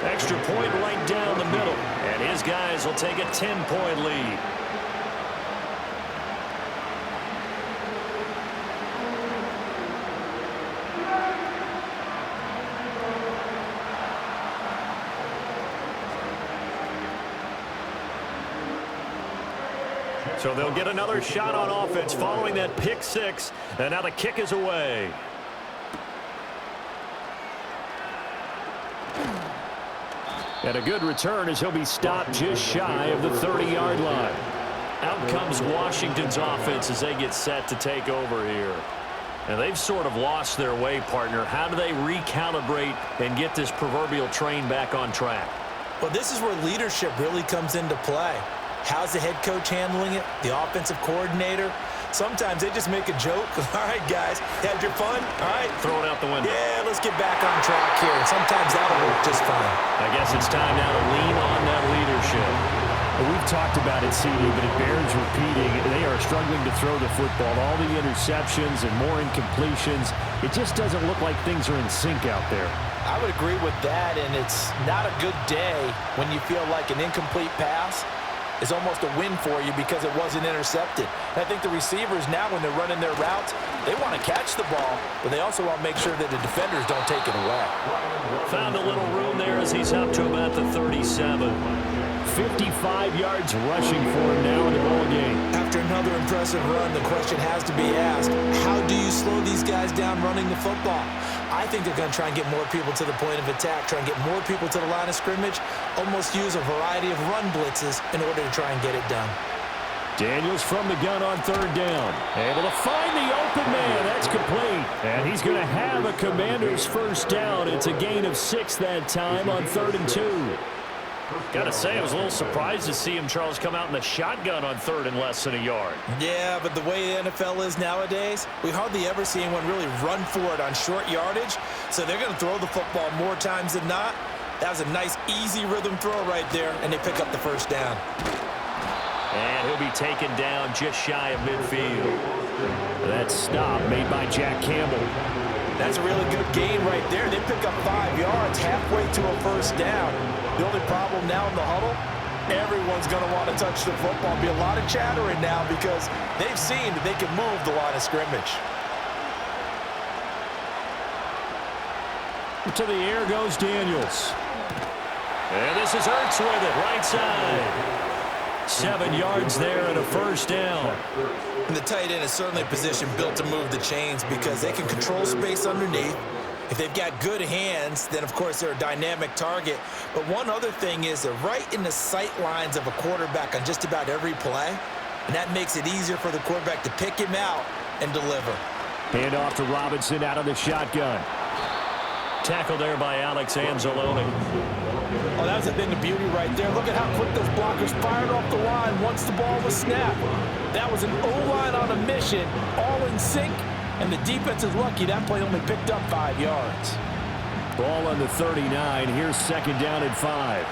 Extra point right down the middle. And his guys will take a 10-point lead. So they'll get another shot on offense following that pick 6. And now the kick is away. And a good return as he'll be stopped just shy of the 30-yard line. Out comes Washington's offense as they get set to take over here. And they've sort of lost their way, partner. How do they recalibrate and get this proverbial train back on track? Well, this is where leadership really comes into play. How's the head coach handling it? The offensive coordinator? Sometimes they just make a joke. All right, guys, had your fun? All right. Throw it out the window. Yeah, let's get back on track here. And sometimes that'll work just fine. I guess it's time now to lean on that leadership. Well, we've talked about it, CD, but it bears repeating. They are struggling to throw the football. All the interceptions and more incompletions. It just doesn't look like things are in sync out there. I would agree with that, and it's not a good day when you feel like an incomplete pass is almost a win for you because it wasn't intercepted. And I think the receivers now, when they're running their routes, they want to catch the ball, but they also want to make sure that the defenders don't take it away. Found a little room there as he's up to about the 37. 55 yards rushing for him now in the ball game. After another impressive run, the question has to be asked, how do you slow these guys down running the football? I think they're going to try and get more people to the point of attack, try and get more people to the line of scrimmage, almost use a variety of run blitzes in order to try and get it done. Daniels from the gun on third down. Able to find the open man. That's complete. And he's going to have a Commander's first down. It's a gain of 6 that time on 3rd and 2. Got to say, I was a little surprised to see him, Charles, come out in the shotgun on 3rd and less than a yard. Yeah, but the way the NFL is nowadays, we hardly ever see anyone really run for it on short yardage. So they're going to throw the football more times than not. That was a nice, easy rhythm throw right there, and they pick up the first down. And he'll be taken down just shy of midfield. That stop made by Jack Campbell. That's a really good gain right there. They pick up 5 yards halfway to a first down. The only problem now in the huddle, everyone's going to want to touch the football. Be a lot of chattering now because they've seen that they can move the line of scrimmage. To the air goes Daniels. And this is Ertz with it, right side. 7 yards there and a first down. And the tight end is certainly a position built to move the chains because they can control space underneath. If they've got good hands, then of course they're a dynamic target. But one other thing is they're right in the sight lines of a quarterback on just about every play. And that makes it easier for the quarterback to pick him out and deliver. Hand off to Robinson out of the shotgun. Tackle there by Alex Anzalone. Oh, that's a thing of beauty right there. Look at how quick those blockers fired off the line once the ball was snapped. That was an O-line on a mission, all in sync, and the defense is lucky that play only picked up 5 yards. Ball on the 39. Here's 2nd down and 5.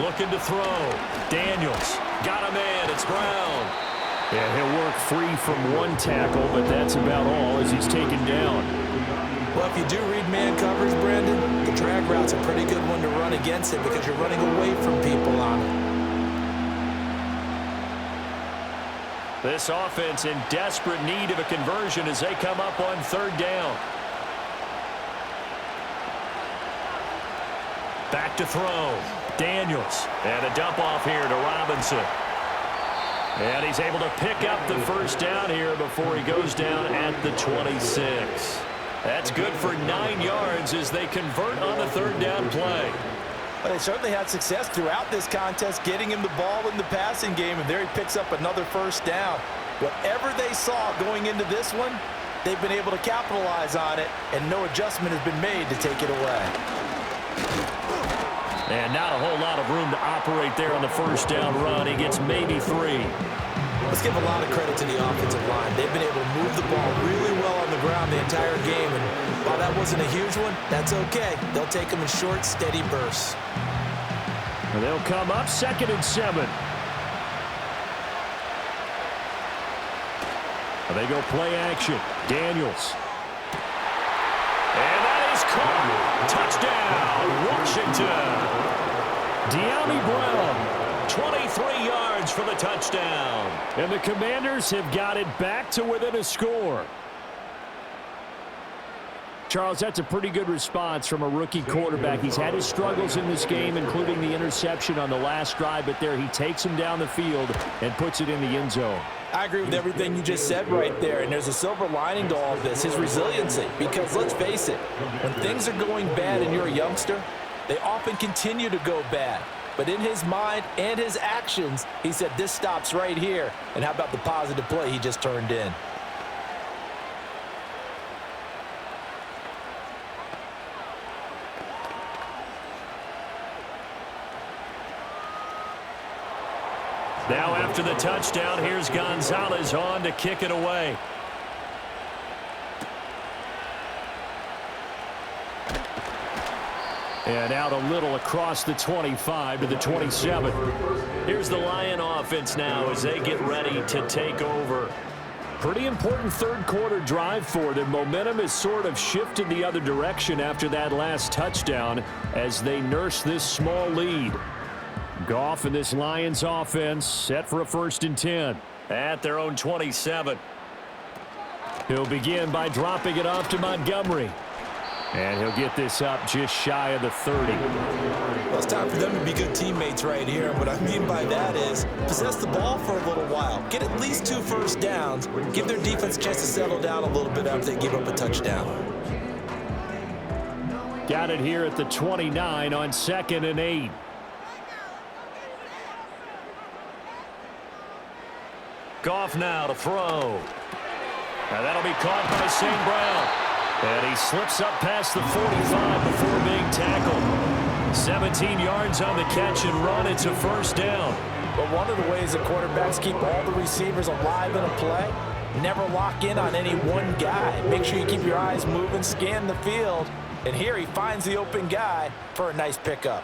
Looking to throw. Daniels got a man. It's Brown. Yeah, he'll work free from one tackle, but that's about all as he's taken down. Well, if you do read man coverage, Brandon, the drag route's a pretty good one to run against it because you're running away from people on it. This offense in desperate need of a conversion as they come up on 3rd down. Back to throw. Daniels. And a dump off here to Robinson. And he's able to pick up the first down here before he goes down at the 26. That's good for 9 yards as they convert on the 3rd down play. But they certainly had success throughout this contest, getting him the ball in the passing game, and there he picks up another first down. Whatever they saw going into this one, they've been able to capitalize on it, and no adjustment has been made to take it away. And not a whole lot of room to operate there on the first down run. He gets maybe 3. Let's give a lot of credit to the offensive line. They've been able to move the ball really well on the ground the entire game. And while that wasn't a huge one, that's okay. They'll take them in short, steady bursts. And they'll come up 2nd and 7. And they go play action. Daniels. And that is caught. Touchdown, Washington. De'Ami Brown. 23 yards for the touchdown. And the Commanders have got it back to within a score. Charles, that's a pretty good response from a rookie quarterback. He's had his struggles in this game, including the interception on the last drive, but there he takes him down the field and puts it in the end zone. I agree with everything you just said right there, and there's a silver lining to all of this, his resiliency. Because let's face it, when things are going bad and you're a youngster, they often continue to go bad. But in his mind and his actions, he said, this stops right here. And how about the positive play he just turned in? Now after the touchdown, here's Gonzalez on to kick it away. And out a little across the 25 to the 27. Here's the Lion offense now as they get ready to take over. Pretty important 3rd quarter drive for them. Momentum has sort of shifted the other direction after that last touchdown as they nurse this small lead. Goff and this Lions offense set for a 1st and 10. At their own 27. He'll begin by dropping it off to Montgomery. And he'll get this up just shy of the 30. Well, it's time for them to be good teammates right here. What I mean by that is possess the ball for a little while. Get at least 2 first downs. Give their defense a chance to settle down a little bit after they give up a touchdown. Got it here at the 29 on 2nd and 8. Goff now to throw. And that'll be caught by St. Brown. And he slips up past the 45 before being tackled. 17 yards on the catch and run. It's a first down. But one of the ways that quarterbacks keep all the receivers alive in a play, never lock in on any one guy. Make sure you keep your eyes moving, scan the field. And here he finds the open guy for a nice pickup.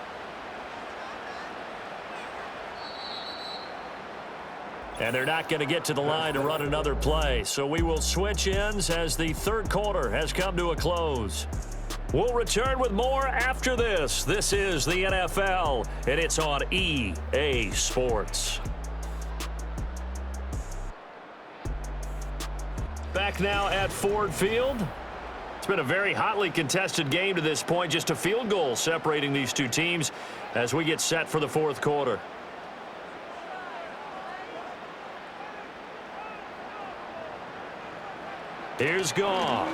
And they're not going to get to the line to run another play. So we will switch ends as the third quarter has come to a close. We'll return with more after this. This is the NFL, and it's on EA Sports. Back now at Ford Field. It's been a very hotly contested game to this point. Just a field goal separating these two teams as we get set for the fourth quarter. Here's Goff.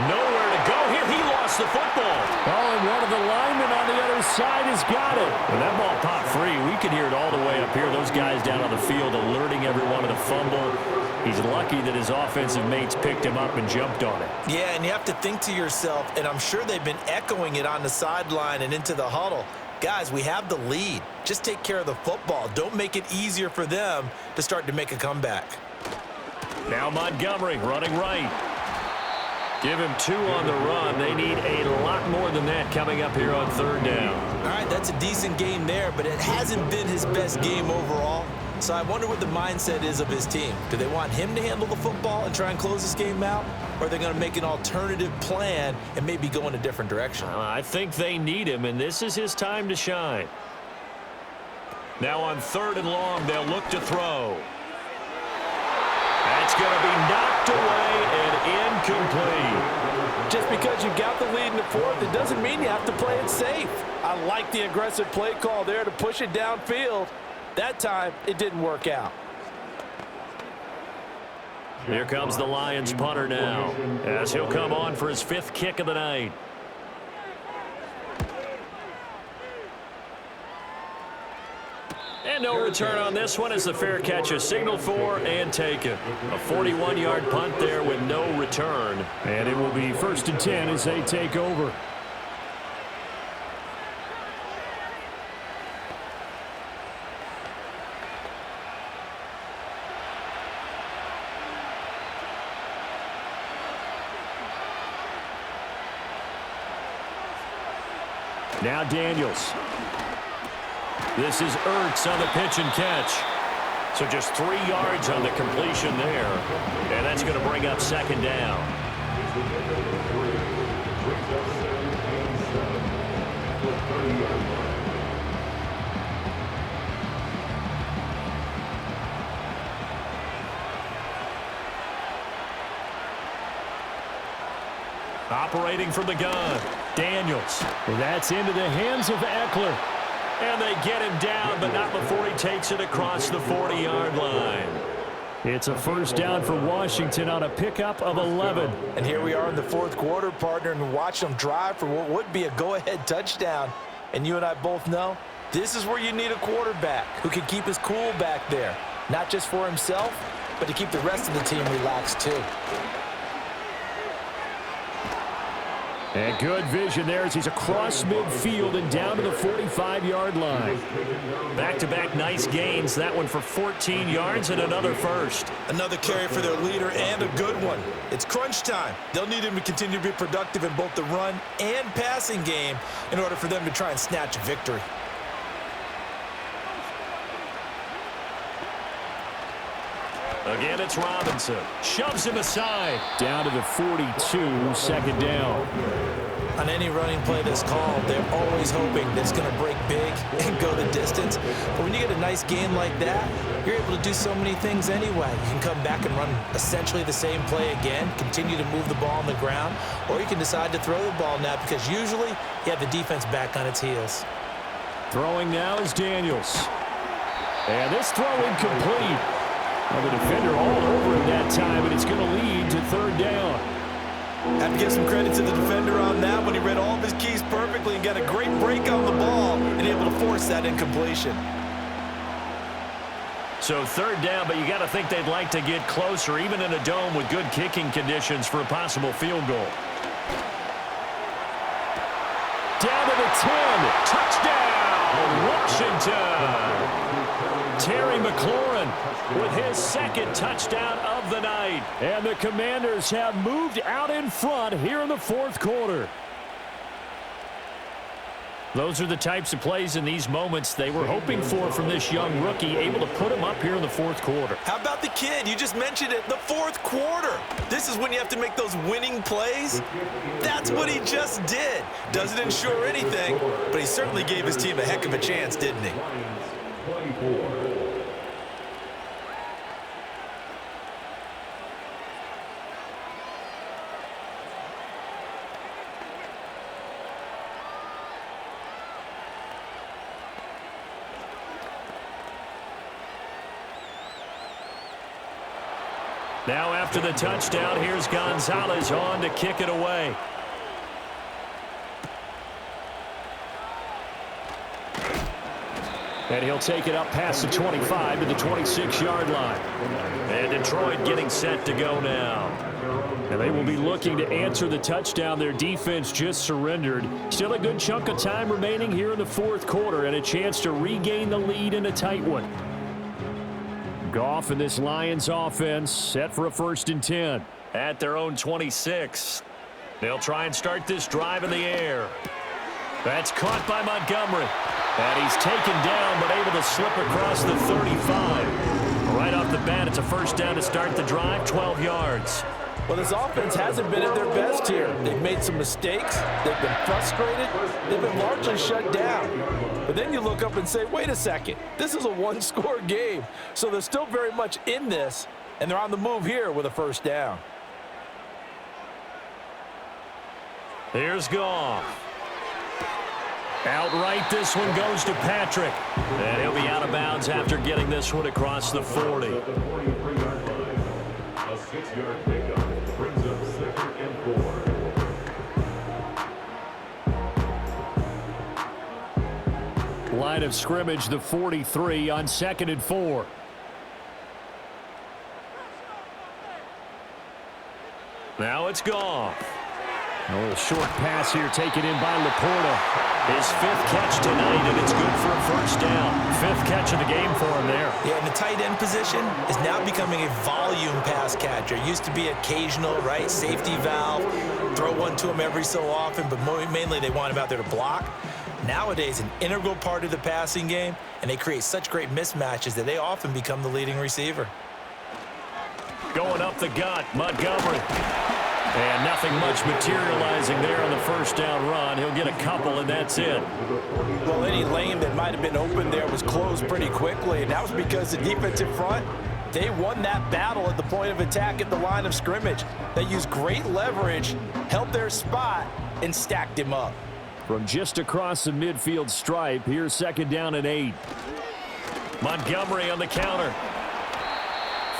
Nowhere to go here. He lost the football. Oh, and one of the linemen on the other side has got it. When that ball popped free, we could hear it all the way up here. Those guys down on the field alerting everyone of the fumble. He's lucky that his offensive mates picked him up and jumped on it. Yeah, and you have to think to yourself, and I'm sure they've been echoing it on the sideline and into the huddle. Guys, we have the lead. Just take care of the football. Don't make it easier for them to start to make a comeback. Now Montgomery running right. Give him 2 on the run. They need a lot more than that coming up here on third down. All right, that's a decent game there, but it hasn't been his best game overall. So I wonder what the mindset is of his team. Do they want him to handle the football and try and close this game out? Or are they going to make an alternative plan and maybe go in a different direction? I think they need him, and this is his time to shine. Now on 3rd and long, they'll look to throw. That's going to be knocked away and incomplete. Just because you got the lead in the fourth, it doesn't mean you have to play it safe. I like the aggressive play call there to push it downfield. That time, it didn't work out. Here comes the Lions punter now, as he'll come on for his 5th kick of the night. And no return on this one as the fair catch is signaled for and taken. A 41-yard punt there with no return. And it will be 1st and 10 as they take over. Now Daniels. This is Ertz on the pitch and catch. So just 3 yards on the completion there. And that's going to bring up 2nd down. Operating from the gun, Daniels. That's into the hands of Eckler. And they get him down, but not before he takes it across the 40-yard line. It's a first down for Washington on a pickup of 11. And here we are in the fourth quarter, partner, and watch them drive for what would be a go-ahead touchdown. And you and I both know this is where you need a quarterback who can keep his cool back there, not just for himself, but to keep the rest of the team relaxed too. And good vision there as he's across midfield and down to the 45-yard line. Back-to-back nice gains. That one for 14 yards and another first. Another carry for their leader and a good one. It's crunch time. They'll need him to continue to be productive in both the run and passing game in order for them to try and snatch a victory. Again, it's Robinson. Shoves him aside. Down to the 42, second down. On any running play that's called, they're always hoping that it's going to break big and go the distance. But when you get a nice game like that, you're able to do so many things anyway. You can come back and run essentially the same play again, continue to move the ball on the ground, or you can decide to throw the ball now because usually you have the defense back on its heels. Throwing now is Daniels. And this throw incomplete. Well, the defender all over him that time, and it's going to lead to third down. Have to give some credit to the defender on that when he read all of his keys perfectly and got a great break on the ball and able to force that incompletion. So third down, but you got to think they'd like to get closer, even in a dome with good kicking conditions for a possible field goal. Down to the 10. Touchdown, Washington. Terry McLaurin with his second touchdown of the night. And the Commanders have moved out in front here in the fourth quarter. Those are the types of plays in these moments they were hoping for from this young rookie, able to put him up here in the fourth quarter. How about the kid? You just mentioned it, the fourth quarter. This is when you have to make those winning plays. That's what he just did. Doesn't ensure anything, but he certainly gave his team a heck of a chance, didn't he? Now after the touchdown, here's Gonzalez on to kick it away. And he'll take it up past the 25 to the 26-yard line. And Detroit getting set to go now. And they will be looking to answer the touchdown their defense just surrendered. Still a good chunk of time remaining here in the fourth quarter and a chance to regain the lead in a tight one. Goff and this Lions offense set for a 1st and 10. At their own 26. They'll try and start this drive in the air. That's caught by Montgomery. And he's taken down but able to slip across the 35. Right off the bat, it's a first down to start the drive, 12 yards. Well, this offense hasn't been at their best here. They've made some mistakes. They've been frustrated. They've been largely shut down. But then you look up and say, wait a second. This is a one-score game. So they're still very much in this, and they're on the move here with a first down. Here's Goff. Outright, this one goes to Patrick. And he'll be out of bounds after getting this one across the 40. A 6-yard pickup brings up 2nd and 4. Line of scrimmage, the 43 on 2nd and 4. Now it's Goff. A little short pass here taken in by Laporta. His 5th catch tonight, and it's good for a first down. 5th catch of the game for him there. Yeah, and the tight end position is now becoming a volume pass catcher. Used to be occasional, right, safety valve, throw one to him every so often, but mainly they want him out there to block. Nowadays, an integral part of the passing game, and they create such great mismatches that they often become the leading receiver. Going up the gut, Montgomery. And nothing much materializing there on the first down run. He'll get a couple, and that's it. Well, any lane that might have been open there was closed pretty quickly, and that was because the defensive front, they won that battle at the point of attack at the line of scrimmage. They used great leverage, held their spot, and stacked him up. From just across the midfield stripe, here's 2nd down and 8. Montgomery on the counter.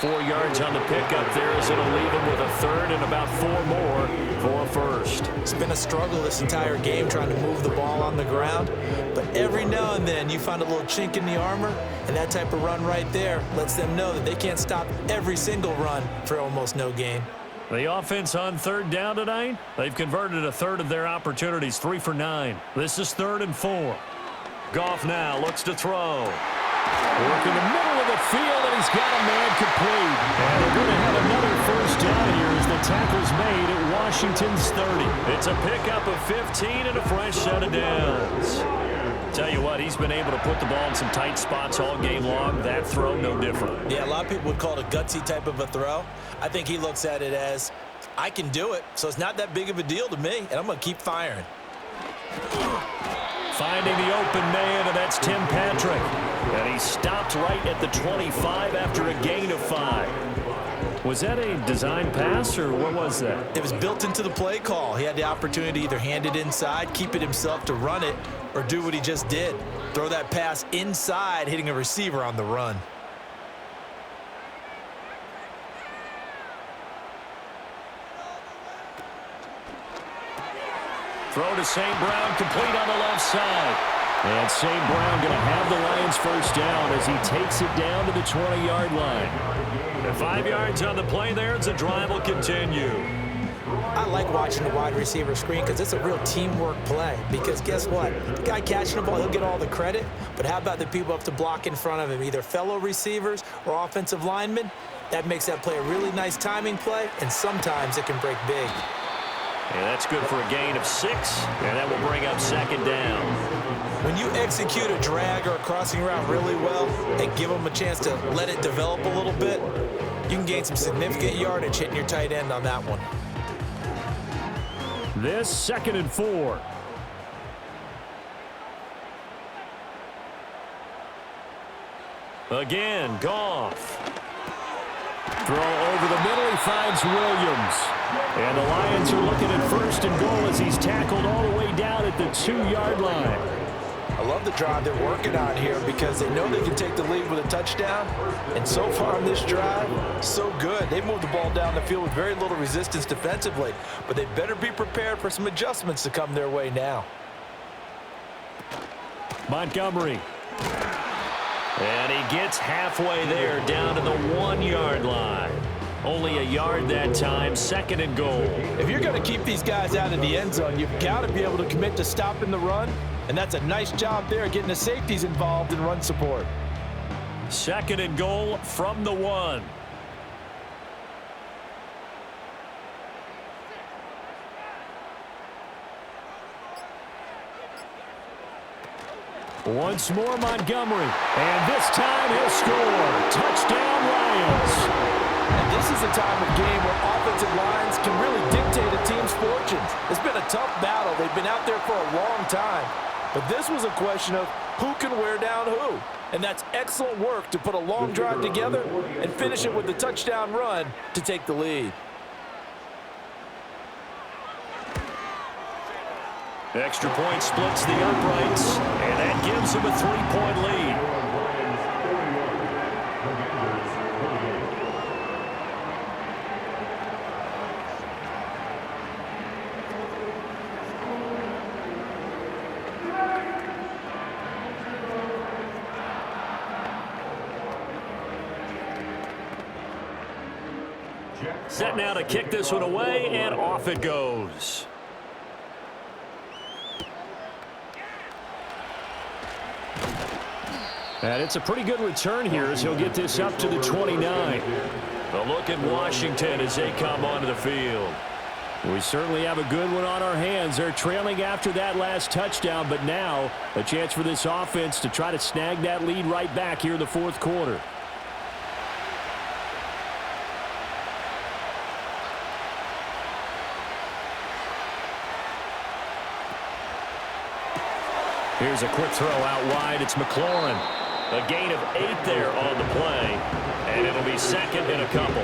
4 yards on the pickup there as it'll leave him with a 3rd and about 4 more for a first. It's been a struggle this entire game trying to move the ball on the ground, but every now and then you find a little chink in the armor, and that type of run right there lets them know that they can't stop every single run for almost no gain. The offense on 3rd down tonight, they've converted a 1/3 of their opportunities, 3 for 9. This is 3rd and 4. Goff now looks to throw. Work in the middle of the field, and he's got a man complete. And they're going to have another first down here as the tackle's made at Washington's 30. It's a pickup of 15 and a fresh set of downs. Tell you what, he's been able to put the ball in some tight spots all game long. That throw, no different. Yeah, a lot of people would call it a gutsy type of a throw. I think he looks at it as, I can do it, so it's not that big of a deal to me, and I'm going to keep firing. Finding the open man, and that's Tim Patrick. And he stopped right at the 25 after a gain of 5. Was that a design pass, or what was that? It was built into the play call. He had the opportunity to either hand it inside, keep it himself to run it, or do what he just did. Throw that pass inside, hitting a receiver on the run. Throw to St. Brown, complete on the left side. And St. Brown going to have the Lions first down as he takes it down to the 20-yard line. The 5 yards on the play there as the drive will continue. I like watching the wide receiver screen because it's a real teamwork play. Because guess what? The guy catching the ball, he'll get all the credit. But how about the people up to block in front of him, either fellow receivers or offensive linemen? That makes that play a really nice timing play, and sometimes it can break big. And that's good for a gain of 6, and that will bring up second down. When you execute a drag or a crossing route really well and give them a chance to let it develop a little bit, you can gain some significant yardage hitting your tight end on that one. This 2nd and 4. Again, Goff. Throw over the middle, he finds Williams. And the Lions are looking at 1st and goal as he's tackled all the way down at the 2-yard line. I love the drive they're working on here because they know they can take the lead with a touchdown. And so far on this drive, so good. They moved the ball down the field with very little resistance defensively. But they better be prepared for some adjustments to come their way now. Montgomery. And he gets halfway there down to the 1-yard line. Only a yard that time, 2nd and goal. If you're going to keep these guys out of the end zone, you've got to be able to commit to stopping the run. And that's a nice job there, getting the safeties involved in run support. 2nd and goal from the 1. Once more, Montgomery. And this time he'll score. Touchdown, Lions. And this is a time of game where offensive lines can really dictate a team's fortunes. It's been a tough battle. They've been out there for a long time. But this was a question of who can wear down who. And that's excellent work to put a long drive together and finish it with the touchdown run to take the lead. Extra point splits the uprights, and that gives him a 3-point lead. Set now to kick this one away, and off it goes. And it's a pretty good return here as he'll get this up to the 29. A look at Washington as they come onto the field. We certainly have a good one on our hands. They're trailing after that last touchdown, but now a chance for this offense to try to snag that lead right back here in the 4th quarter. Here's a quick throw out wide. It's McLaurin. A gain of 8 there on the play, and it'll be 2nd and a couple.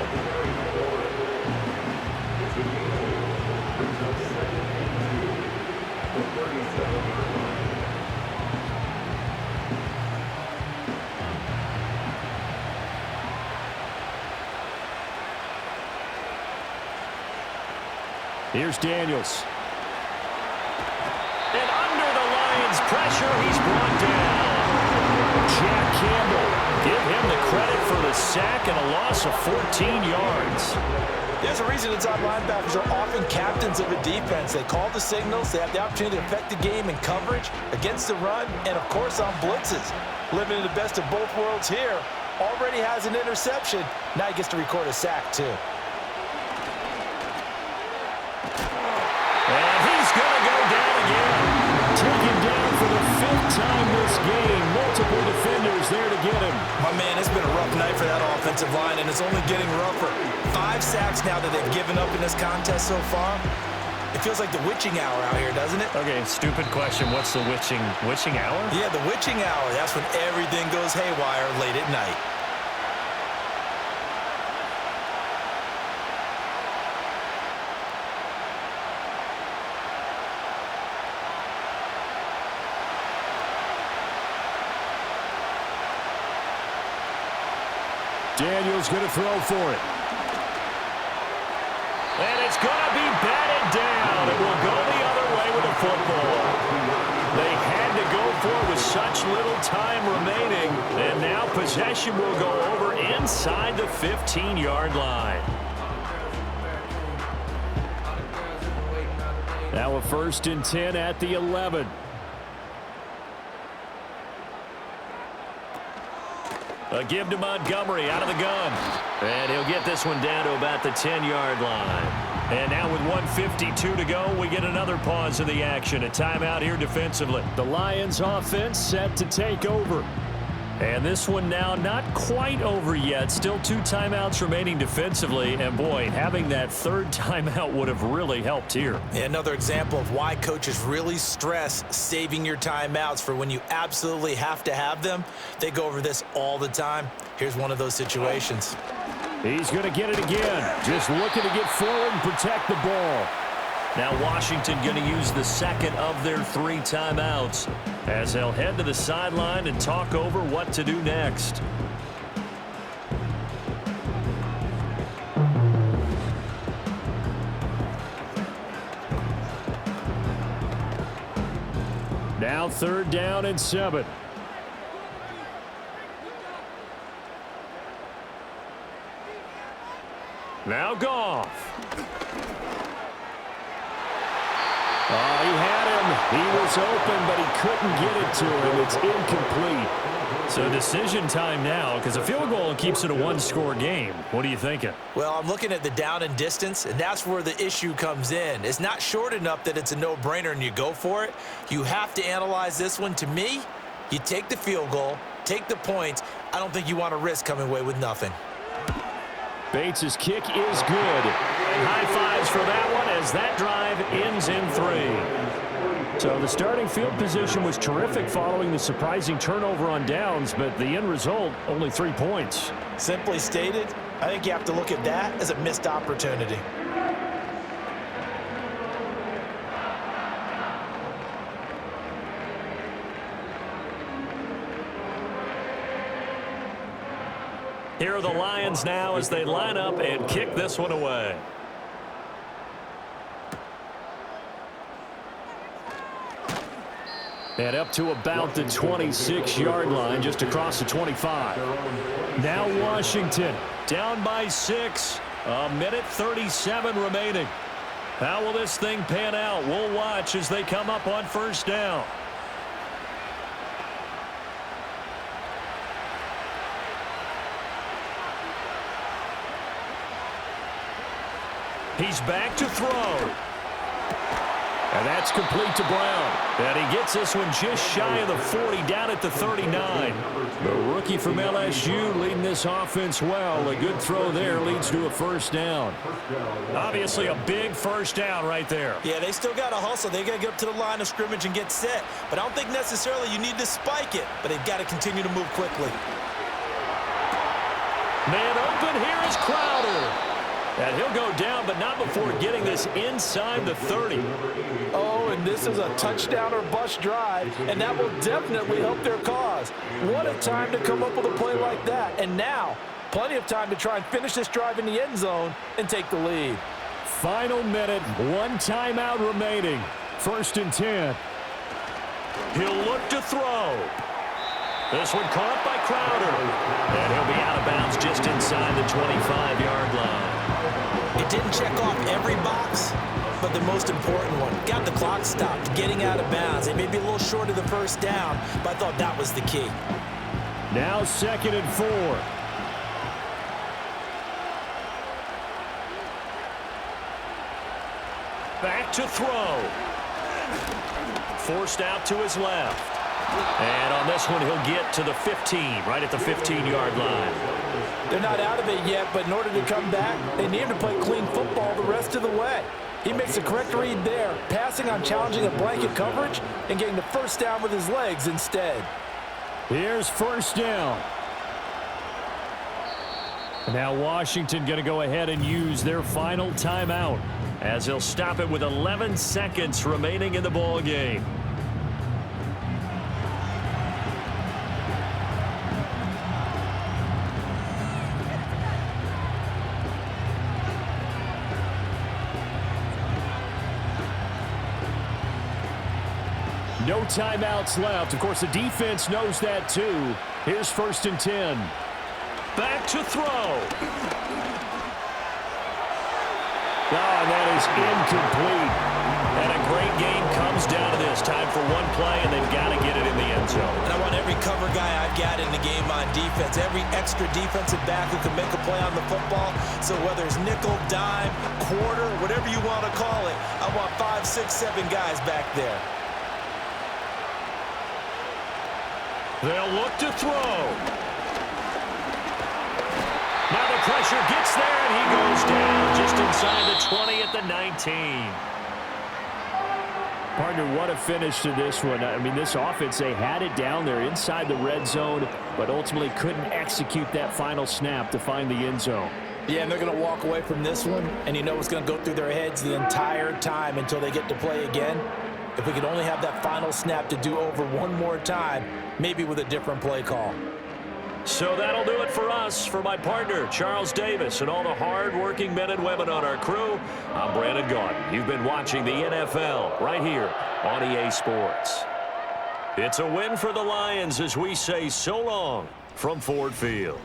Here's Daniels. And under the Lions' pressure, he's brought down. Jack Campbell. Give him the credit for the sack and a loss of 14 yards. There's a reason inside linebackers are often captains of a defense. They call the signals. They have the opportunity to affect the game in coverage, against the run, and, of course, on blitzes. Living in the best of both worlds here. Already has an interception. Now he gets to record a sack, too. And he's going to go down again. Taken down for the the 5th time this game. Multiple defenders there to get him. My man, it's been a rough night for that offensive line, and it's only getting rougher. 5 sacks now that they've given up in this contest so far. It feels like the witching hour out here, doesn't it? Okay, stupid question. What's the witching hour? Yeah, the witching hour. That's when everything goes haywire late at night. Daniel's going to throw for it. And it's going to be batted down. It will go the other way with the football. They had to go for it with such little time remaining. And now possession will go over inside the 15-yard line. Now a 1st and 10 at the 11. A give to Montgomery out of the gun. And he'll get this one down to about the 10-yard line. And now with 1:52 to go, we get another pause of the action. A timeout here defensively. The Lions offense set to take over. And this one now not quite over yet. Still 2 timeouts remaining defensively. And, boy, having that 3rd timeout would have really helped here. Yeah, another example of why coaches really stress saving your timeouts for when you absolutely have to have them. They go over this all the time. Here's one of those situations. He's going to get it again. Just looking to get forward and protect the ball. Now Washington going to use the 2nd of their 3 timeouts as they'll head to the sideline and talk over what to do next. Now 3rd down and 7. Now Goff. He had him. He was open, but he couldn't get it to him. It's incomplete. So decision time now, because a field goal keeps it a 1-score game. What are you thinking? Well, I'm looking at the down and distance, and that's where the issue comes in. It's not short enough that it's a no-brainer and you go for it. You have to analyze this one. To me, you take the field goal, take the points. I don't think you want to risk coming away with nothing. Bates' kick is good. And high fives for that one as that drive ends in 3. So the starting field position was terrific following the surprising turnover on downs, but the end result, only 3 points. Simply stated, I think you have to look at that as a missed opportunity. Here are the Lions now as they line up and kick this one away. And up to about the 26-yard line, just across the 25. Now Washington. Down by 6. 1:37 remaining. How will this thing pan out? We'll watch as they come up on 1st down. He's back to throw. And that's complete to Brown. And he gets this one just shy of the 40, down at the 39. The rookie from LSU leading this offense well. A good throw there leads to a 1st down. Obviously a big 1st down right there. Yeah, they still got to hustle. They got to get up to the line of scrimmage and get set. But I don't think necessarily you need to spike it. But they've got to continue to move quickly. Man open, here is Crowder. And he'll go down, but not before getting this inside the 30. Oh, and this is a touchdown or bust drive, and that will definitely help their cause. What a time to come up with a play like that. And now, plenty of time to try and finish this drive in the end zone and take the lead. Final minute, 1 timeout remaining. 1st and 10. He'll look to throw. This one caught by Crowder. And he'll be out of bounds just inside the 25-yard line. It didn't check off every box, but the most important one. Got the clock stopped, getting out of bounds. They may be a little short of the 1st down, but I thought that was the key. Now 2nd and 4. Back to throw. Forced out to his left. And on this one, he'll get to the 15, right at the 15-yard line. They're not out of it yet, but in order to come back, they need him to play clean football the rest of the way. He makes the correct read there, passing on challenging a blanket coverage and getting the first down with his legs instead. Here's first down. Now Washington going to go ahead and use their final timeout, as he'll stop it with 11 seconds remaining in the ball game. No timeouts left. Of course, the defense knows that too. Here's first and 10. Back to throw. Oh, that is incomplete. And a great game comes down to this. Time for one play, and they've got to get it in the end zone. And I want every cover guy I've got in the game on defense, every extra defensive back who can make a play on the football. So whether it's nickel, dime, quarter, whatever you want to call it, I want 5, 6, 7 guys back there. They'll look to throw. Now the pressure gets there, and he goes down just inside the 20 at the 19. Partner, what a finish to this one. I mean, this offense, they had it down there inside the red zone, but ultimately couldn't execute that final snap to find the end zone. Yeah, and they're going to walk away from this one, and you know what's going to go through their heads the entire time until they get to play again. If we could only have that final snap to do over one more time, maybe with a different play call. So that'll do it for us. For my partner, Charles Davis, and all the hard-working men and women on our crew, I'm Brandon Gaudin. You've been watching the NFL right here on EA Sports. It's a win for the Lions as we say so long from Ford Field.